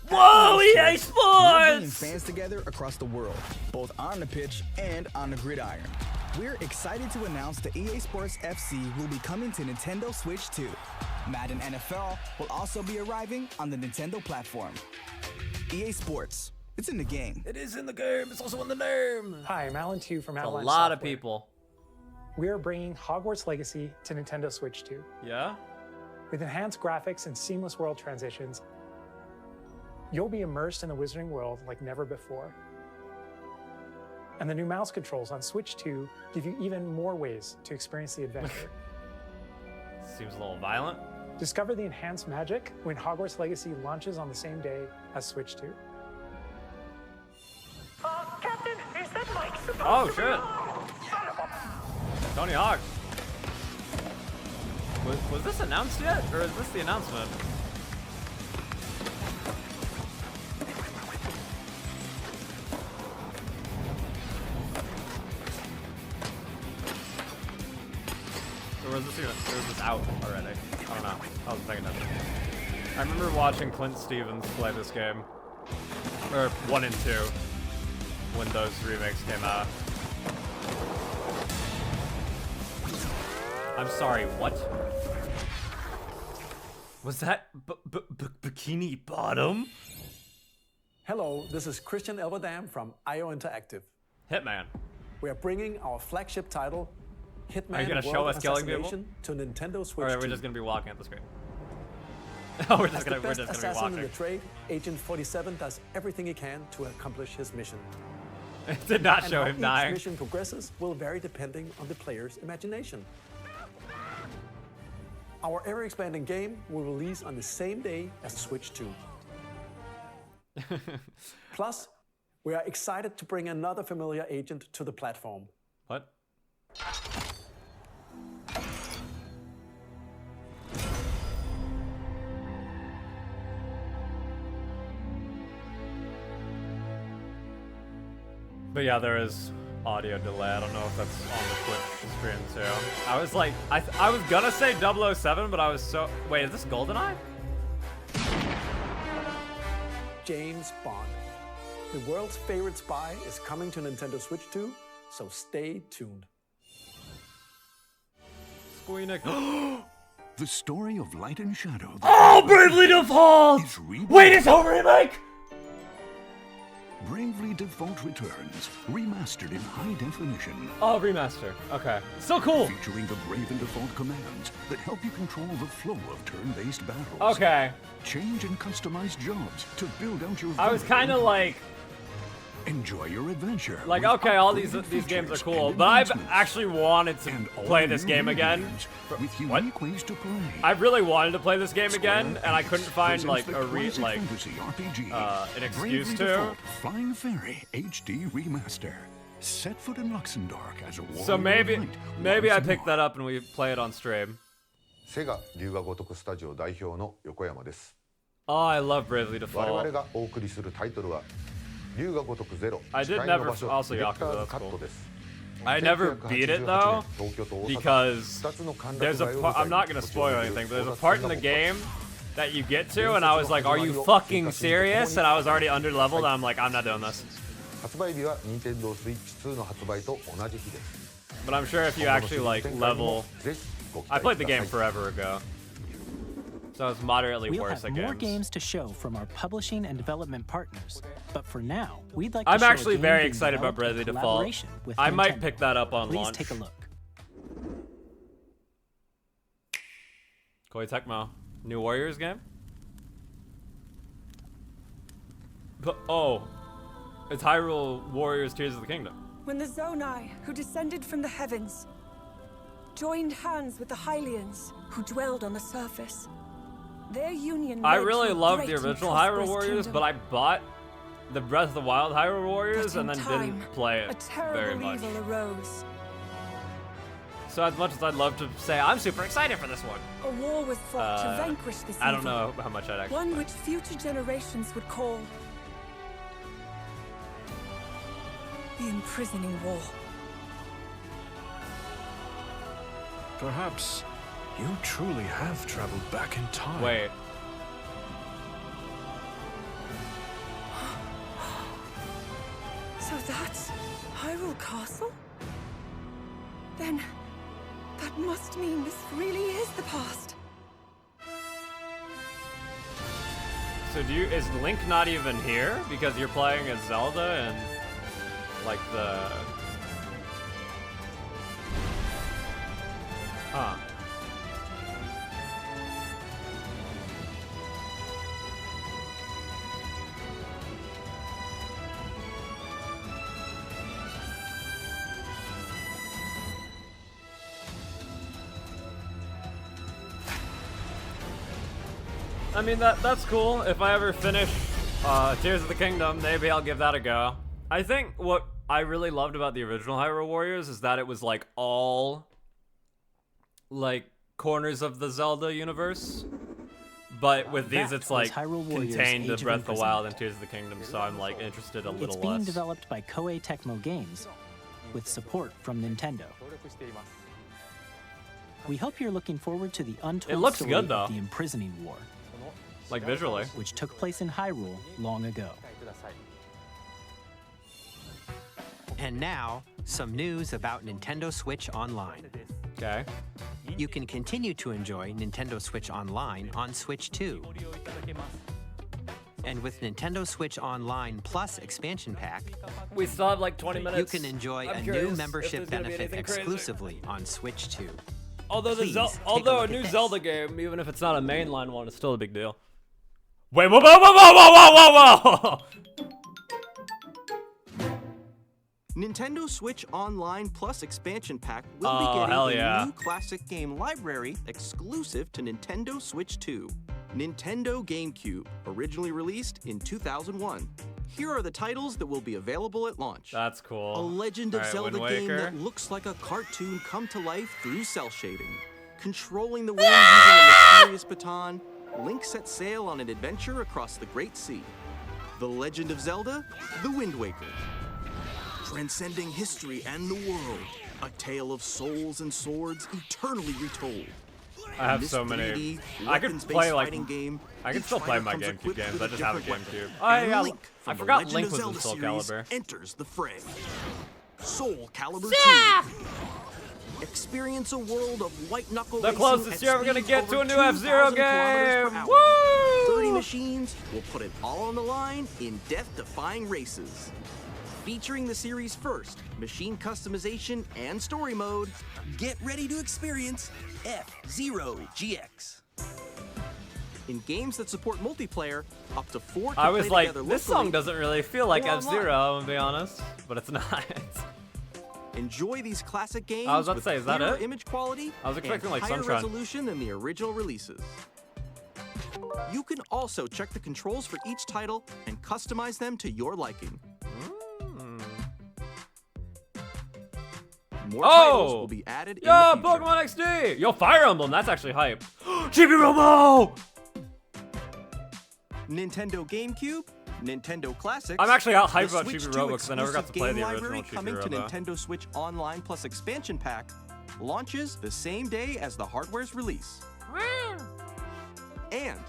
Whoa, EA We're Sports! Fans together across the world, both on the pitch and on the gridiron. We're excited to announce the EA Sports FC will be coming to Nintendo Switch 2. Madden NFL will also be arriving on the Nintendo platform. EA Sports, it's in the game. It is in the game. It's also in the name. Hi, I'm Alan Tu from A Avalanche lot of Software. people. We are bringing Hogwarts Legacy to Nintendo Switch 2. Yeah? With enhanced graphics and seamless world transitions, you'll be immersed in the Wizarding world like never before. And the new mouse controls on Switch 2 give you even more ways to experience the adventure. Seems a little violent. Discover the enhanced magic when Hogwarts Legacy launches on the same day as Switch 2. Captain, is that Mike supposed Oh, to shit. Tony Hawk. Was this announced yet? Or is this the announcement? Or was this out already? I don't know. I wasn't paying attention. I remember watching Clint Stevens play this game. Or 1 and 2. When those remakes came out. I'm sorry, what? Was that Bikini Bottom? Hello, this is Christian Elverdam from IO Interactive. Hitman. We are bringing our flagship title, Hitman Are you gonna World show of us killing people? Assassination, to Nintendo Switch Or are we 2. just gonna be walking at the screen? Oh, we're As just the gonna best be assassin watching. in the trade, Agent 47 does everything he can to accomplish his mission. It did not And show how him each dying. mission progresses will vary depending on the player's imagination. Our ever-expanding game will release on the same day as Switch 2. Plus, we are excited to bring another familiar agent to the platform. What? But yeah, there is audio delay. I don't know if that's on the Twitch stream too. I was like, I was gonna say 007, but I was so... Wait, is this GoldenEye? James Bond. The world's favorite spy is coming to Nintendo Switch 2, so stay tuned. The story of light and shadow. Oh, Bravely Default! Wait, it's a remake? Bravely Default returns, remastered in high definition. Oh, remaster. Okay. So cool. Featuring the Brave and Default commands that help you control the flow of turn-based battles. Okay. Change and customize jobs to build out your. I was kind of like. Enjoy your adventure. Like, okay, all these games are cool, but I've actually wanted to play this game again. With unique ways to play. I really wanted to play this game again, and I couldn't find like an excuse to. Flying Fairy HD remaster. Set foot in Luxembourg as a So maybe I picked that up and we play it on stream. Sega 龍が如くスタジオ代表の横山です。 Oh, I love Bravely Default. 我々がお送りするタイトルは龍が如くゼロ。 I did never also Yakuza. That's cool. I never beat it though because there's a part, I'm not gonna spoil anything, but there's a part in the game that you get to, and I was like, "Are you fucking serious?" And I was already under leveled, and I'm like, "I'm not doing this." 発売日は Nintendo Switch 2の発売と同じ日です。 But I'm sure if you actually like level, I played the game forever ago, so it's moderately We'll worse have at more games. games to show from our publishing and development partners, but for now, we'd like to I'm show actually a game very being excited about developed Bravely in Default. collaboration with I might Nintendo. pick that up on Please launch. take a look. Koei Tecmo, new Warriors game. But, oh, it's Hyrule Warriors Tears of the Kingdom. When the Zonai, who descended from the heavens, joined hands with the Hylians, who dwelled on the surface, their union. I led really to a loved great the and original Hyrule prosperous Warriors, kingdom. but I bought the Breath of the Wild Hyrule Warriors But and in then time, didn't play a it very terrible much. evil arose. So as much as I'd love to say I'm super excited for this one, A war was fought to Uh, vanquish this I don't evil. know how much I'd actually. One which future generations would call the imprisoning war. Perhaps you truly have traveled back in time. Wait. So that's Hyrule Castle? Then that must mean this really is the past. So is Link not even here because you're playing as Zelda and like the. Huh. I mean, that's cool. If I ever finish Tears of the Kingdom, maybe I'll give that a go. I think what I really loved about the original Hyrule Warriors is that it was like all like corners of the Zelda universe. But with these, That it's was like Hyrule Warriors contained to Age of Breath of the Wild Imprisonment. and Tears of the Kingdom, so I'm like interested a It's little being less. developed by Koei Tecmo Games with support from Nintendo. We hope you're looking forward to the untold looks story good, though. of the Imprisoning War, Like visually. which took place in Hyrule long ago. And now, some news about Nintendo Switch Online. Okay. You can continue to enjoy Nintendo Switch Online on Switch 2. And with Nintendo Switch Online Plus expansion pack, We still have like 20 minutes. you can enjoy I'm a curious new if membership there's gonna be benefit anything crazy. exclusively on Switch 2. Although Please take a although a look new at this. Zelda game, even if it's not a mainline one, it's still a big deal. Wait, whoa, whoa, whoa, whoa, whoa, whoa, whoa! Nintendo Switch Online Plus expansion pack will Oh, be hell getting yeah. a new classic game library exclusive to Nintendo Switch 2. Nintendo GameCube, originally released in 2001. Here are the titles that will be available at launch. That's cool. A Legend of All right, Zelda Wind game Waker. that looks like a cartoon come to life through cell shading. Controlling the wind using a mysterious baton, Link sets sail on an adventure across the Great Sea. The Legend of Zelda: The Wind Waker. Transcending history and the world, a tale of souls and swords eternally retold. I have so many. I could play like game, I can still play my GameCube games. I just have a GameCube. Oh And yeah, Link I from the forgot Legend Link of was in Zelda Soul series Calibur. enters the fray. Soul Calibur Yeah! 2. Experience a world of white knuckle The racing closest at you're ever gonna speeds get to over a new F-Zero 2,000 kilometers per game. hour. Woo! 30 machines will put it all on the line in death-defying races. Featuring the series' first machine customization and story mode, get ready to experience F-Zero GX. In games that support multiplayer, up to 4 can I was play like, together this locally song doesn't really feel like or online. F-Zero, I'm gonna be honest, but it's not. Enjoy these classic games I was about to with say, is that clearer it? image quality I was expecting, and like, higher Sunshine. resolution than the original releases. You can also check the controls for each title and customize them to your liking. More titles will be added in Yo, the future. Pokemon XD! Yo, Fire Emblem, that's actually hype. Chibi Robo! Nintendo GameCube, Nintendo Classics. I'm actually out hyped the about Switch Chibi 2 Robo because I never got to play exclusive the game original library Chibi coming to Robo. Nintendo Switch Online Plus Expansion Pack launches the same day as the hardware's release. And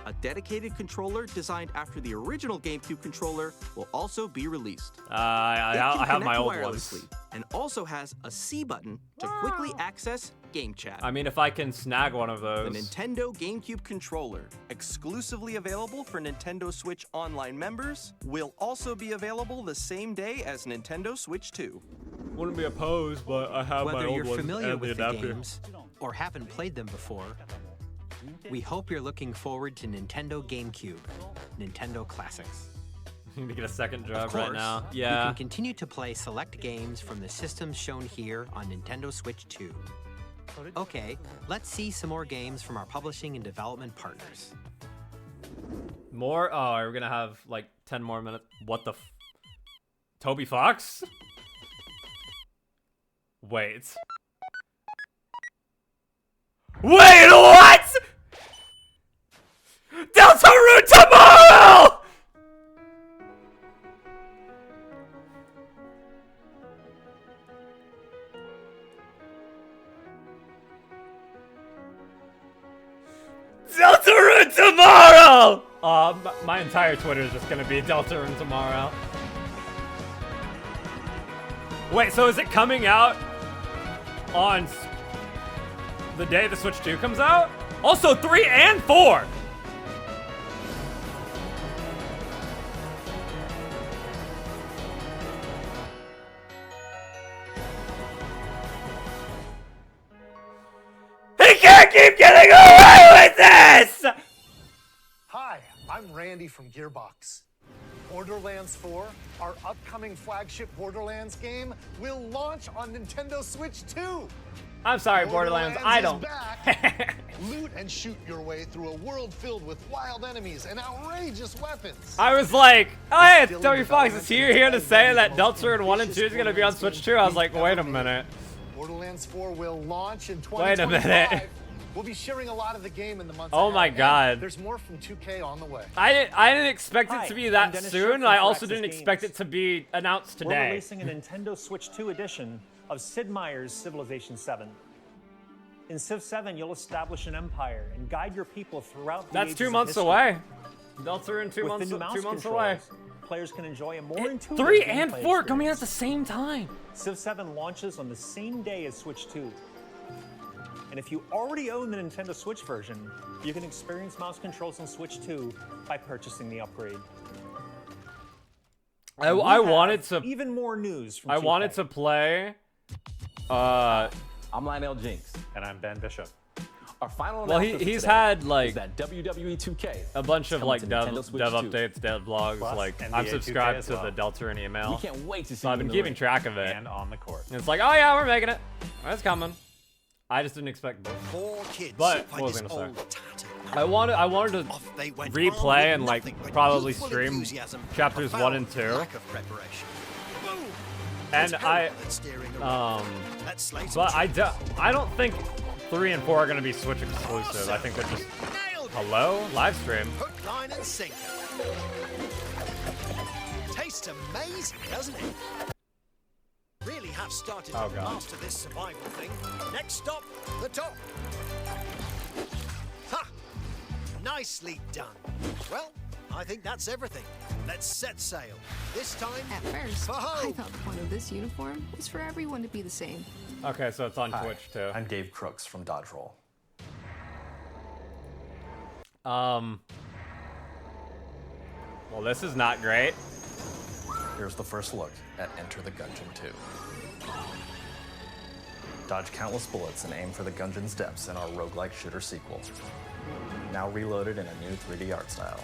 a dedicated controller designed after the original GameCube controller will also be released. I have my old ones. And also has a C button to quickly access Game Chat. I mean, if I can snag one of those. The Nintendo GameCube controller, exclusively available for Nintendo Switch Online members, will also be available the same day as Nintendo Switch 2. Wouldn't be opposed, but I have my Whether old you're ones familiar and the with the adapter. games or haven't played them before, we hope you're looking forward to Nintendo GameCube, Nintendo Classics. You need to get a second job Of course, right now. you Yeah. can continue to play select games from the systems shown here on Nintendo Switch 2. Okay, let's see some more games from our publishing and development partners. More? Oh, we're gonna have like 10 more minutes. What the Toby Fox? Wait. Wait, what? Deltarune tomorrow! Deltarune tomorrow! My entire Twitter is just gonna be Deltarune tomorrow. Wait, so is it coming out on the day the Switch 2 comes out? Also 3 and 4! He can't keep getting away with this! Hi, I'm Randy from Gearbox. Borderlands 4, our upcoming flagship Borderlands game, will launch on Nintendo Switch 2. I'm sorry, Borderlands, I is don't. back. Loot and shoot your way through a world filled with wild enemies and outrageous weapons. I was like, oh hey, it's Toby Fox. Is he here to say that Deltarune 1 and 2 is gonna be on Switch 2? I was like, wait a minute. Borderlands 4 will launch in Wait a 2025. minute. We'll be sharing a lot of the game in the months Oh ahead, my and God. There's more from 2K on the way. I didn't expect it to be I'm that Dennis soon. Schiff and from I also Firaxis didn't Games. expect it to be announced We're today. releasing a Nintendo Switch 2 edition of Sid Meier's Civilization 7. In Civ 7, you'll establish an empire and guide your people throughout the That's ages 2 of months history. away. Deltarune 2 With months, the new mouse 2 months controls, away. Players can enjoy a more intuitive 3 and gameplay 4 coming out at experience. the same time. Civ 7 launches on the same day as Switch 2. And if you already own the Nintendo Switch version, you can experience mouse controls on Switch 2 by purchasing the upgrade. I We wanted have to. even more news from I 2K. wanted to play. I'm Lionel Jinx. And I'm Ben Bishop. Our final Well, announcement he's today had is like that WWE 2K a bunch of coming like to dev Nintendo Switch 2. updates, dev blogs. Plus Like NBA I'm 2K subscribed as to well. the Deltarune email. We can't wait to see So I've you in been the keeping ring track of it. and on the court. And it's like, oh yeah, we're making it. It's coming. I just didn't expect this. Kids But find what was I this gonna old say? tattered I wanted to they went replay and armed with like nothing but probably youthful stream enthusiasm, chapters 1 and 2. lack of preparation. Boom! And It's I, Harold that's steering the run. Let's slay some but troops. I don't think 3 and 4 are gonna be Switch exclusive. I think they're just hello live stream. Hook, line, and sinker. Tastes amazing, doesn't it? have started Oh, to God. master this survival thing. Next stop, the top. Ha! Nicely done. Well, I think that's everything. Let's set sail. This time, At first, for I home. thought the point of this uniform was for everyone to be the same. Okay, so it's on Hi, Twitch too. I'm Dave Crooks from Dodge Roll. Well, this is not great. Here's the first look at Enter the Gungeon 2. Dodge countless bullets and aim for the Gungeon's depths in our roguelike shooter sequel. Now reloaded in a new 3D art style.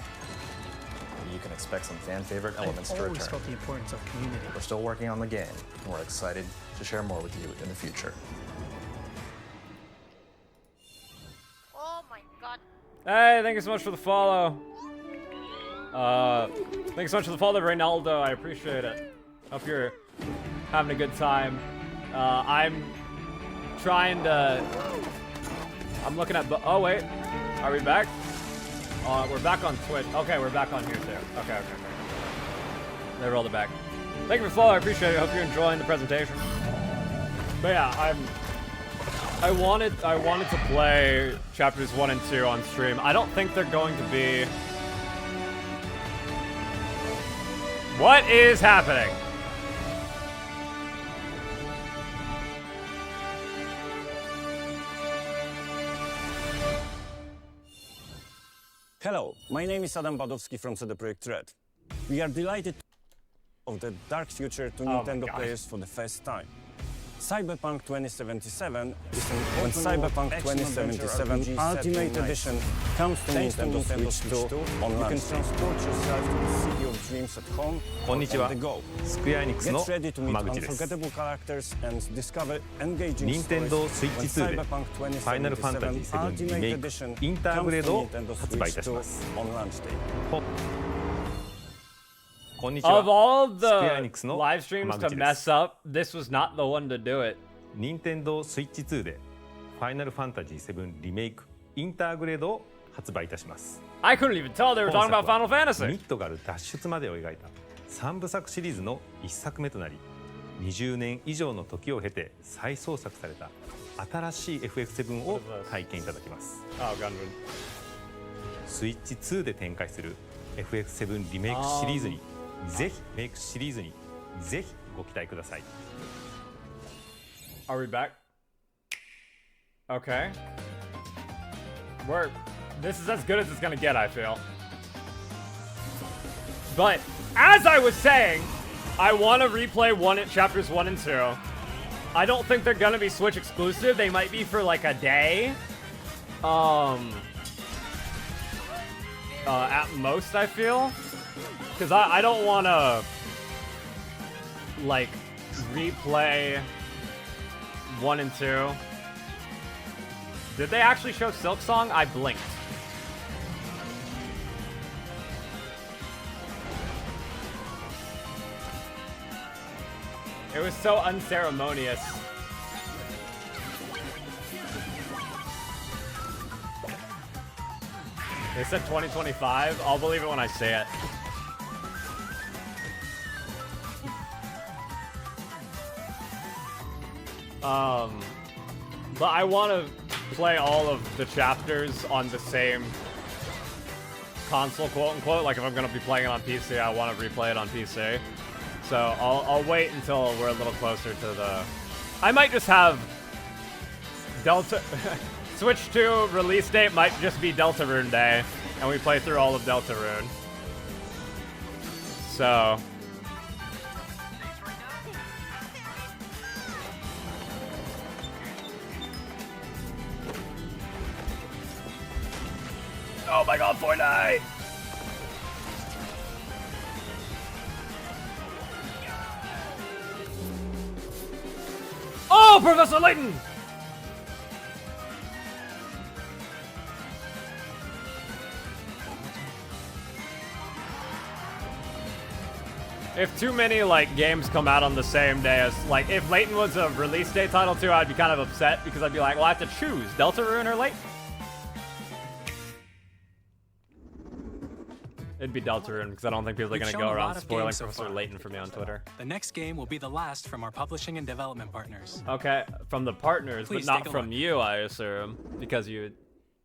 You can expect some fan-favorite elements to always return. felt the importance of community. We're still working on the game, and we're excited to share more with you in the future. Oh my god. Hey, thank you so much for the follow. Thank you so much for the follow, Reynaldo. I appreciate it. Hope you're having a good time. I'm trying to. I'm looking at. Oh wait, are we back? We're back on Twitch. Okay, we're back on here too. Okay. They rolled it back. Thank you for the follow. I appreciate it. Hope you're enjoying the presentation. But yeah, I wanted to play chapters 1 and 2 on stream. I don't think they're going to be. What is happening? Hello, my name is Adam Badowski from CD Projekt Red. We are delighted of the dark future to Nintendo players for the first time. Cyberpunk 2077 is an when Cyberpunk 2077 Ultimate Edition comes to Nintendo Switch 2 on launch. You can transport yourself to the city of dreams at home or on the go. Get ready to meet unforgettable characters and discover engaging Nintendo stories when Switch 2で Cyberpunk ファイナルファンタジー7 2077 リメイ Ultimate ク Edition インターグレードを comes to Nintendo 発売いた Switch します 2 on launch day. こんにちは Of all スクエアエ the ニックスの live streams 浜 to 口で mess す up, this was not the one to do it. 任天堂スイッチ2でファイナルファンタジー7リメイクインターグレードを発売いたします I couldn't even tell they were talking about Final ミ Fantasy. ッドガル脱出までを描いた3部作シリーズの1作目となり20年以上の時を経て再創作された新しい FF7 を体験いただきます Oh, Gunrun. スイッチ2で展開する FF7 リメイクシリーズにぜひメイクシリーズにぜひご期待ください Are we back? Okay. This is as good as it's gonna get, I feel. But as I was saying, I want to replay chapters 1 and 2. I don't think they're gonna be Switch exclusive. They might be for like a day. At most, I feel. Because I don't want to like replay 1 and 2. Did they actually show Silk Song? I blinked. It was so unceremonious. They said 2025. I'll believe it when I say it. But I want to play all of the chapters on the same console, quote unquote. Like if I'm gonna be playing it on PC, I want to replay it on PC. So I'll wait until we're a little closer to the. I might just have Delta Switch 2 release date might just be Deltarune Day, and we play through all of Deltarune. So. Oh my god, Fortnite! Oh, Professor Layton! If too many like games come out on the same day as like if Layton was a release day title too, I'd be kind of upset because I'd be like, well, I have to choose Deltarune or Layton. It'd be Deltarune, because I don't think people are We've going to shown go a around lot of spoiling games so Professor far. Layton for me on Twitter. The next game will be the last from our publishing and development partners. Okay, from the partners, Please but not take a from look. you, I assume, because you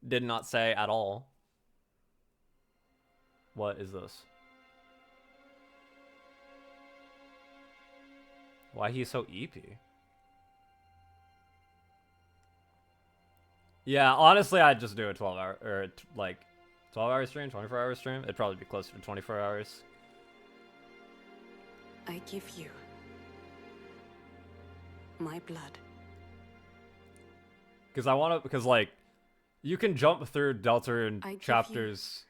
did not say at all. What is this? Why he's so EP? Yeah, honestly, I'd just do a 12-hour, or like 12-hour stream, 24-hour stream. It'd probably be closer to 24 hours. I give you my blood. Because I want to, because like, you can jump through Deltarune I give chapters.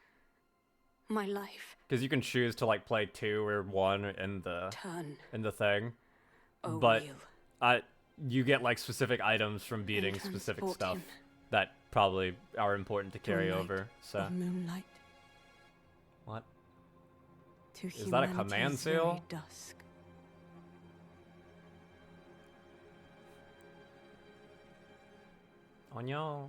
My life. Because you can choose to like play 2 or 1 in the thing, O but wheel. you get like specific items from beating And specific transport stuff him. that probably are important to carry Moonlight over. So of moonlight what to is that? A command humanity's seal? very dusk. Onion.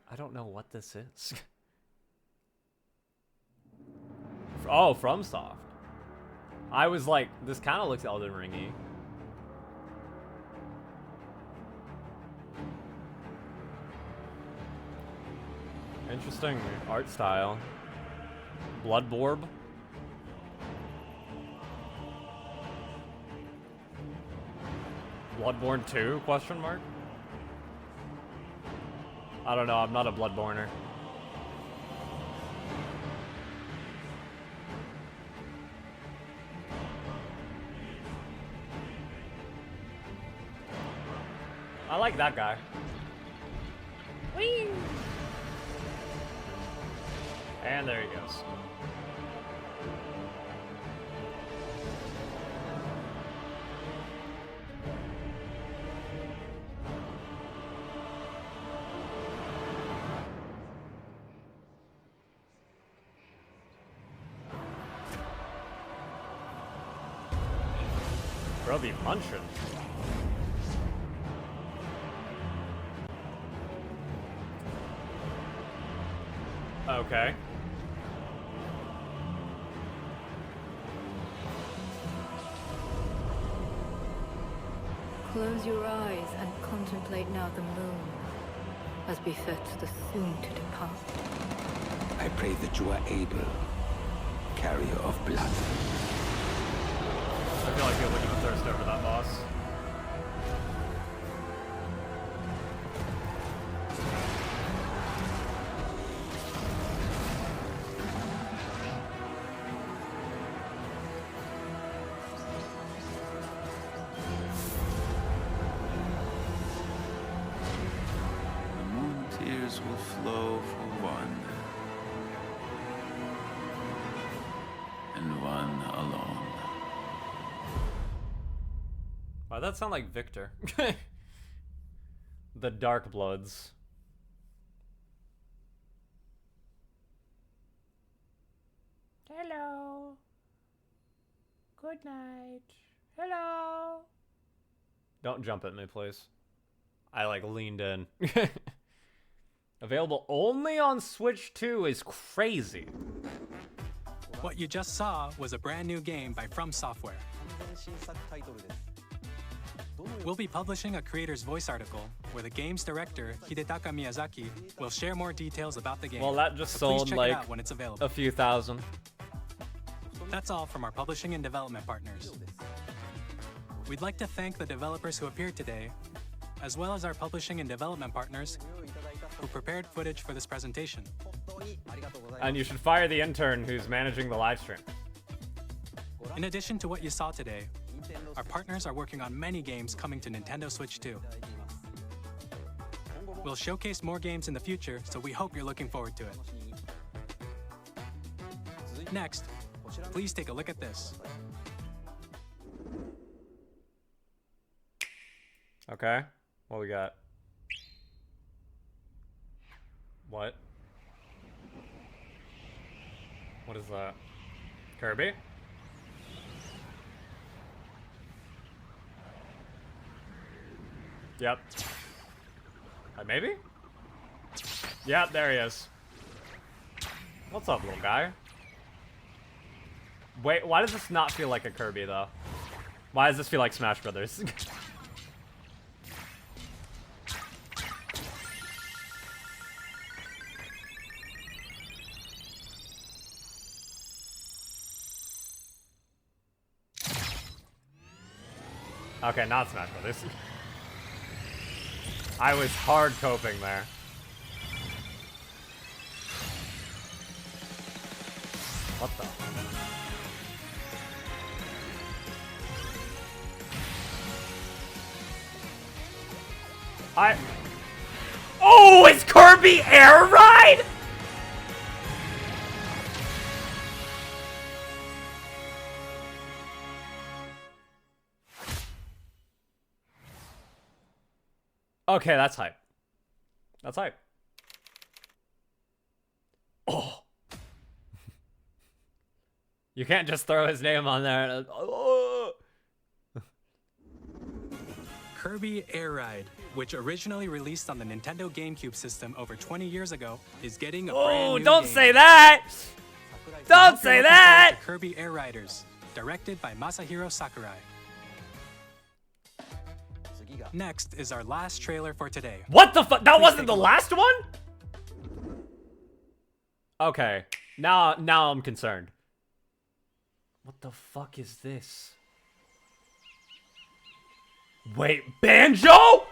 I don't know what this is. Oh, FromSoft. I was like, this kind of looks Elden Ring-y. Interesting art style. Bloodborb. Bloodborne 2? Question mark. I don't know. I'm not a Bloodborner. I like that guy. Whee! And there he goes. Bro, be munching. Okay. Close your eyes and contemplate now the moon, as befits the soon-to-depart. I pray that you are able, carrier of blood. I feel like you're looking to thirst over that boss. The moon tears will flow for one, and one alone. Why that sound like Victor? The Dark Bloods. Hello. Good night. Hello. Don't jump at me, please. I like leaned in. Available only on Switch 2 is crazy. What you just saw was a brand new game by From Software. We'll be publishing a creator's voice article where the game's director, Hidetaka Miyazaki, will share more details about the game. Well, that just So please sold check it like out when it's available. a few thousand. That's all from our publishing and development partners. We'd like to thank the developers who appeared today, as well as our publishing and development partners who prepared footage for this presentation. And you should fire the intern who's managing the live stream. In addition to what you saw today, our partners are working on many games coming to Nintendo Switch 2. We'll showcase more games in the future, so we hope you're looking forward to it. Next, please take a look at this. Okay, what we got? What? What is that? Kirby? Yep. Maybe? Yep, there he is. What's up, little guy? Wait, why does this not feel like a Kirby, though? Why does this feel like Smash Brothers? Okay, not Smash Brothers. I was hard coping there. What the? Oh, it's Kirby Air Ride? Okay, that's hype. That's hype. Oh. You can't just throw his name on there. And, oh. Kirby Air Ride, which originally released on the Nintendo GameCube system over 20 years ago, is getting a brand new don't game. say that! Don't say that! To Kirby Air Riders, directed by Masahiro Sakurai. Next is our last trailer for today. What the fuck? That wasn't the last one? Okay. Now I'm concerned. What the fuck is this? Wait, Banjo?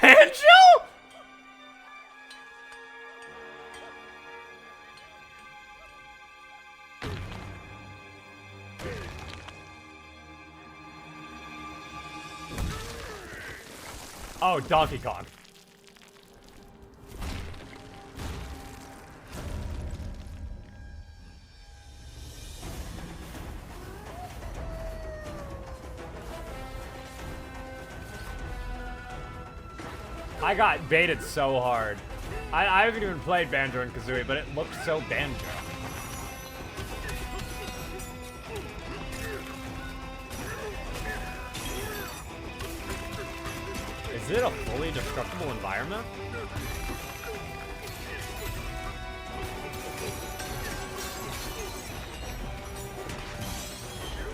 Banjo? Oh, Donkey Kong. I got baited so hard. I haven't even played Banjo and Kazooie, but it looked so Banjo. Is it a fully destructible environment?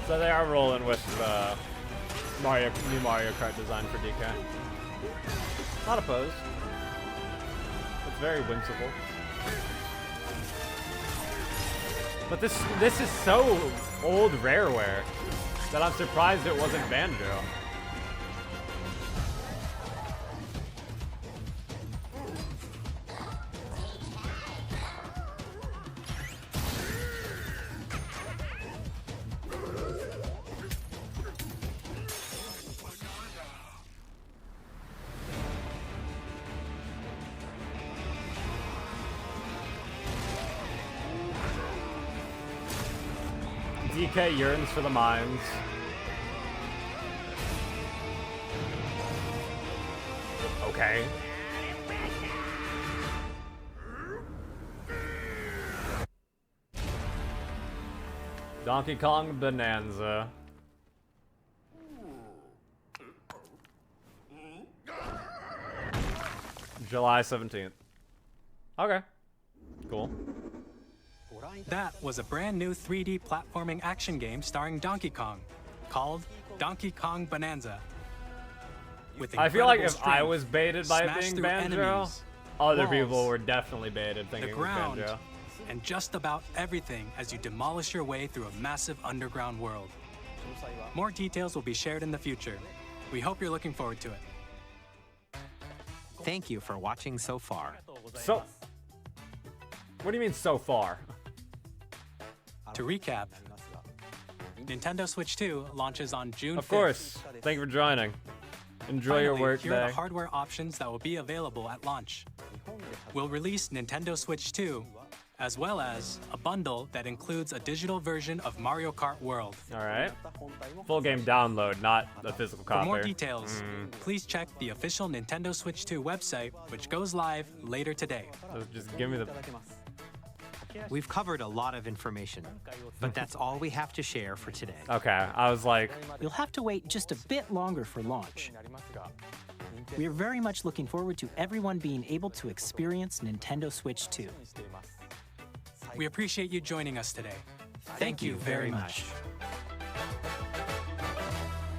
So they are rolling with new Mario Kart design for DK. Not opposed. It's very whimsical. But this is so old Rareware that I'm surprised it wasn't Banjo. DK yearns for the mines. Okay. Donkey Kong Bonanza. July 17th. Okay. Cool. That was a brand new 3D platforming action game starring Donkey Kong, called Donkey Kong Bonanza. With I feel like if incredible I was baited by it smash being through Banjo, enemies, other walls, people were definitely baited thinking the it was ground, Banjo. and just about everything as you demolish your way through a massive underground world. More details will be shared in the future. We hope you're looking forward to it. Thank you for watching so far. So, what do you mean so far? To recap, Nintendo Switch 2 launches on June 5th. Of course. Thank you for joining. Enjoy your Finally, work here are day. the hardware options that will be available at launch. We'll release Nintendo Switch 2, as well as a bundle that includes a digital version of Mario Kart World. All right. Full game download, not a physical copy. For more details, please check the official Nintendo Switch 2 website, which goes live later today. Just give me the... We've covered a lot of information, but that's all we have to share for today. Okay, I was like... You'll have to wait just a bit longer for launch. We are very much looking forward to everyone being able to experience Nintendo Switch 2. We appreciate you joining us today. Thank you very much.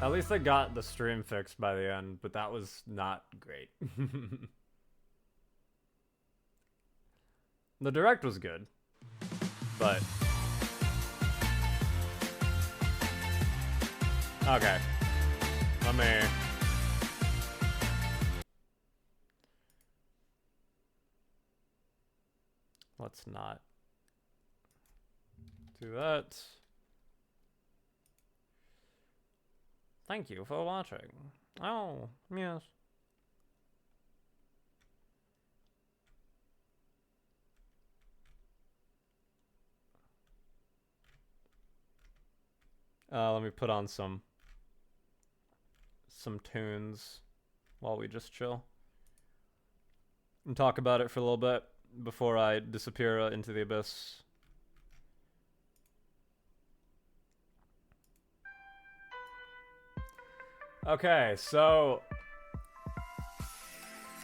At least they got the stream fixed by the end, but that was not great. The direct was good, but... Okay. Let me... Let's not do that. Thank you for watching. Oh, yes. Let me put on some tunes while we just chill and talk about it for a little bit before I disappear into the abyss. Okay, so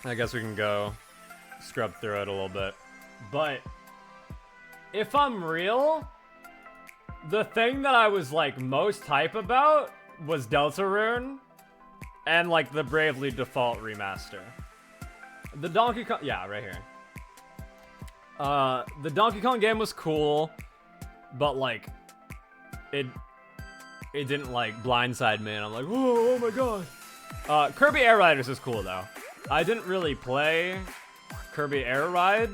I guess we can go scrub through it a little bit. But if I'm real, the thing that I was like most hype about was Deltarune and like the Bravely Default remaster. The Donkey Kong, yeah, right here. The Donkey Kong game was cool, but like it didn't like blindside me, and I'm like, whoa, oh my god. Kirby Air Riders is cool though. I didn't really play Kirby Air Ride.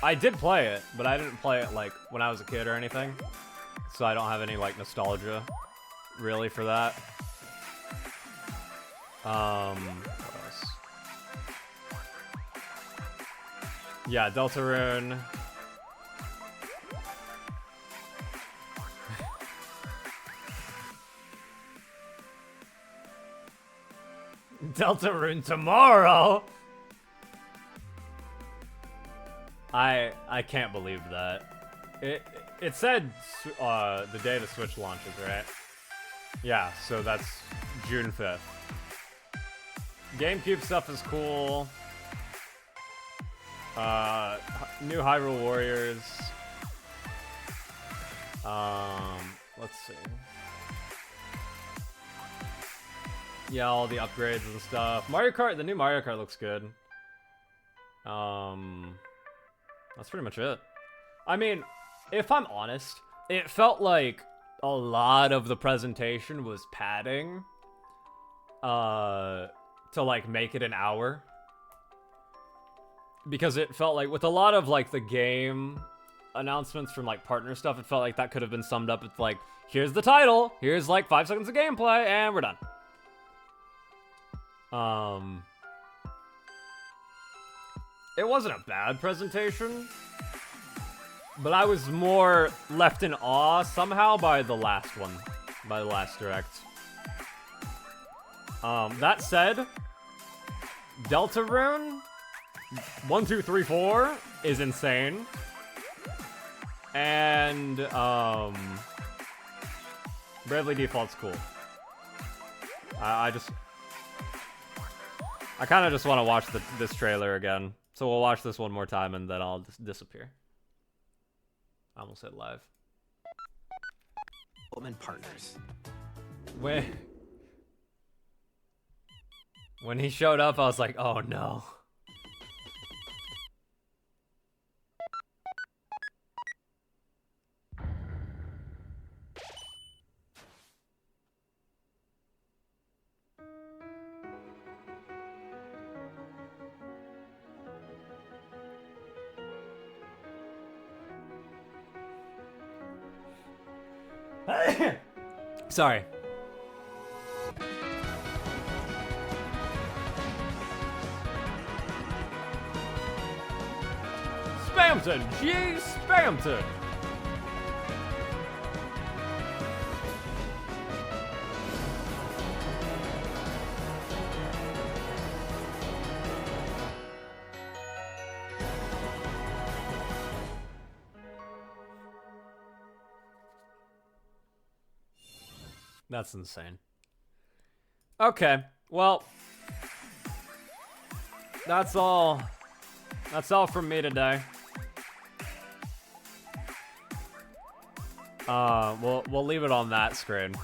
I did play it, but I didn't play it like when I was a kid or anything. So I don't have any like nostalgia really for that. What else? Yeah, Deltarune. Deltarune tomorrow. I can't believe that. It said the day the Switch launches, right? Yeah, so that's June 5th. GameCube stuff is cool. New Hyrule Warriors. Let's see. Yeah, all the upgrades and stuff. Mario Kart, the new Mario Kart looks good. That's pretty much it. I mean, if I'm honest, it felt like a lot of the presentation was padding to like make it an hour. Because it felt like with a lot of like the game announcements from like partner stuff, it felt like that could have been summed up with like, here's the title, here's like 5 seconds of gameplay, and we're done. It wasn't a bad presentation, but I was more left in awe somehow by the last one, by the last direct. That said, Deltarune 1, 2, 3, 4 is insane, and Bravely Default's cool. I kind of just want to watch this trailer again. So we'll watch this one more time and then I'll just disappear. I almost said live. Development partners. When he showed up, I was like, oh no. Sorry. Spamton! G. Spamton! That's insane. Okay, well, that's all. That's all from me today. We'll leave it on that screen.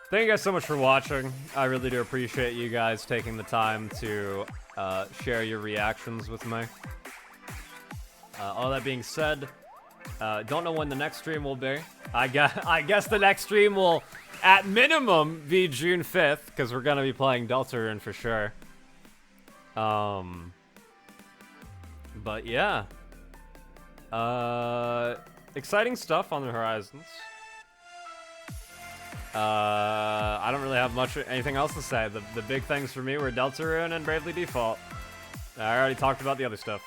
Thank you guys so much for watching. I really do appreciate you guys taking the time to share your reactions with me. All that being said, don't know when the next stream will be. I guess the next stream will, at minimum, be June 5th, because we're gonna be playing Deltarune for sure. But yeah. Exciting stuff on the horizons. I don't really have anything else to say. The big things for me were Deltarune and Bravely Default. I already talked about the other stuff.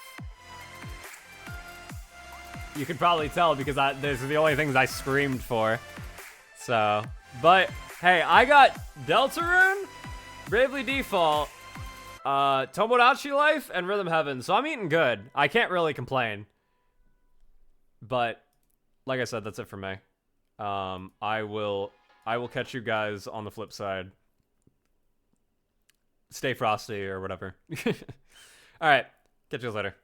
You can probably tell because those are the only things I screamed for. So, but hey, I got Deltarune, Bravely Default, Tomodachi Life, and Rhythm Heaven. So I'm eating good. I can't really complain. But like I said, that's it for me. I will catch you guys on the flip side. Stay frosty or whatever. All right, catch you guys later.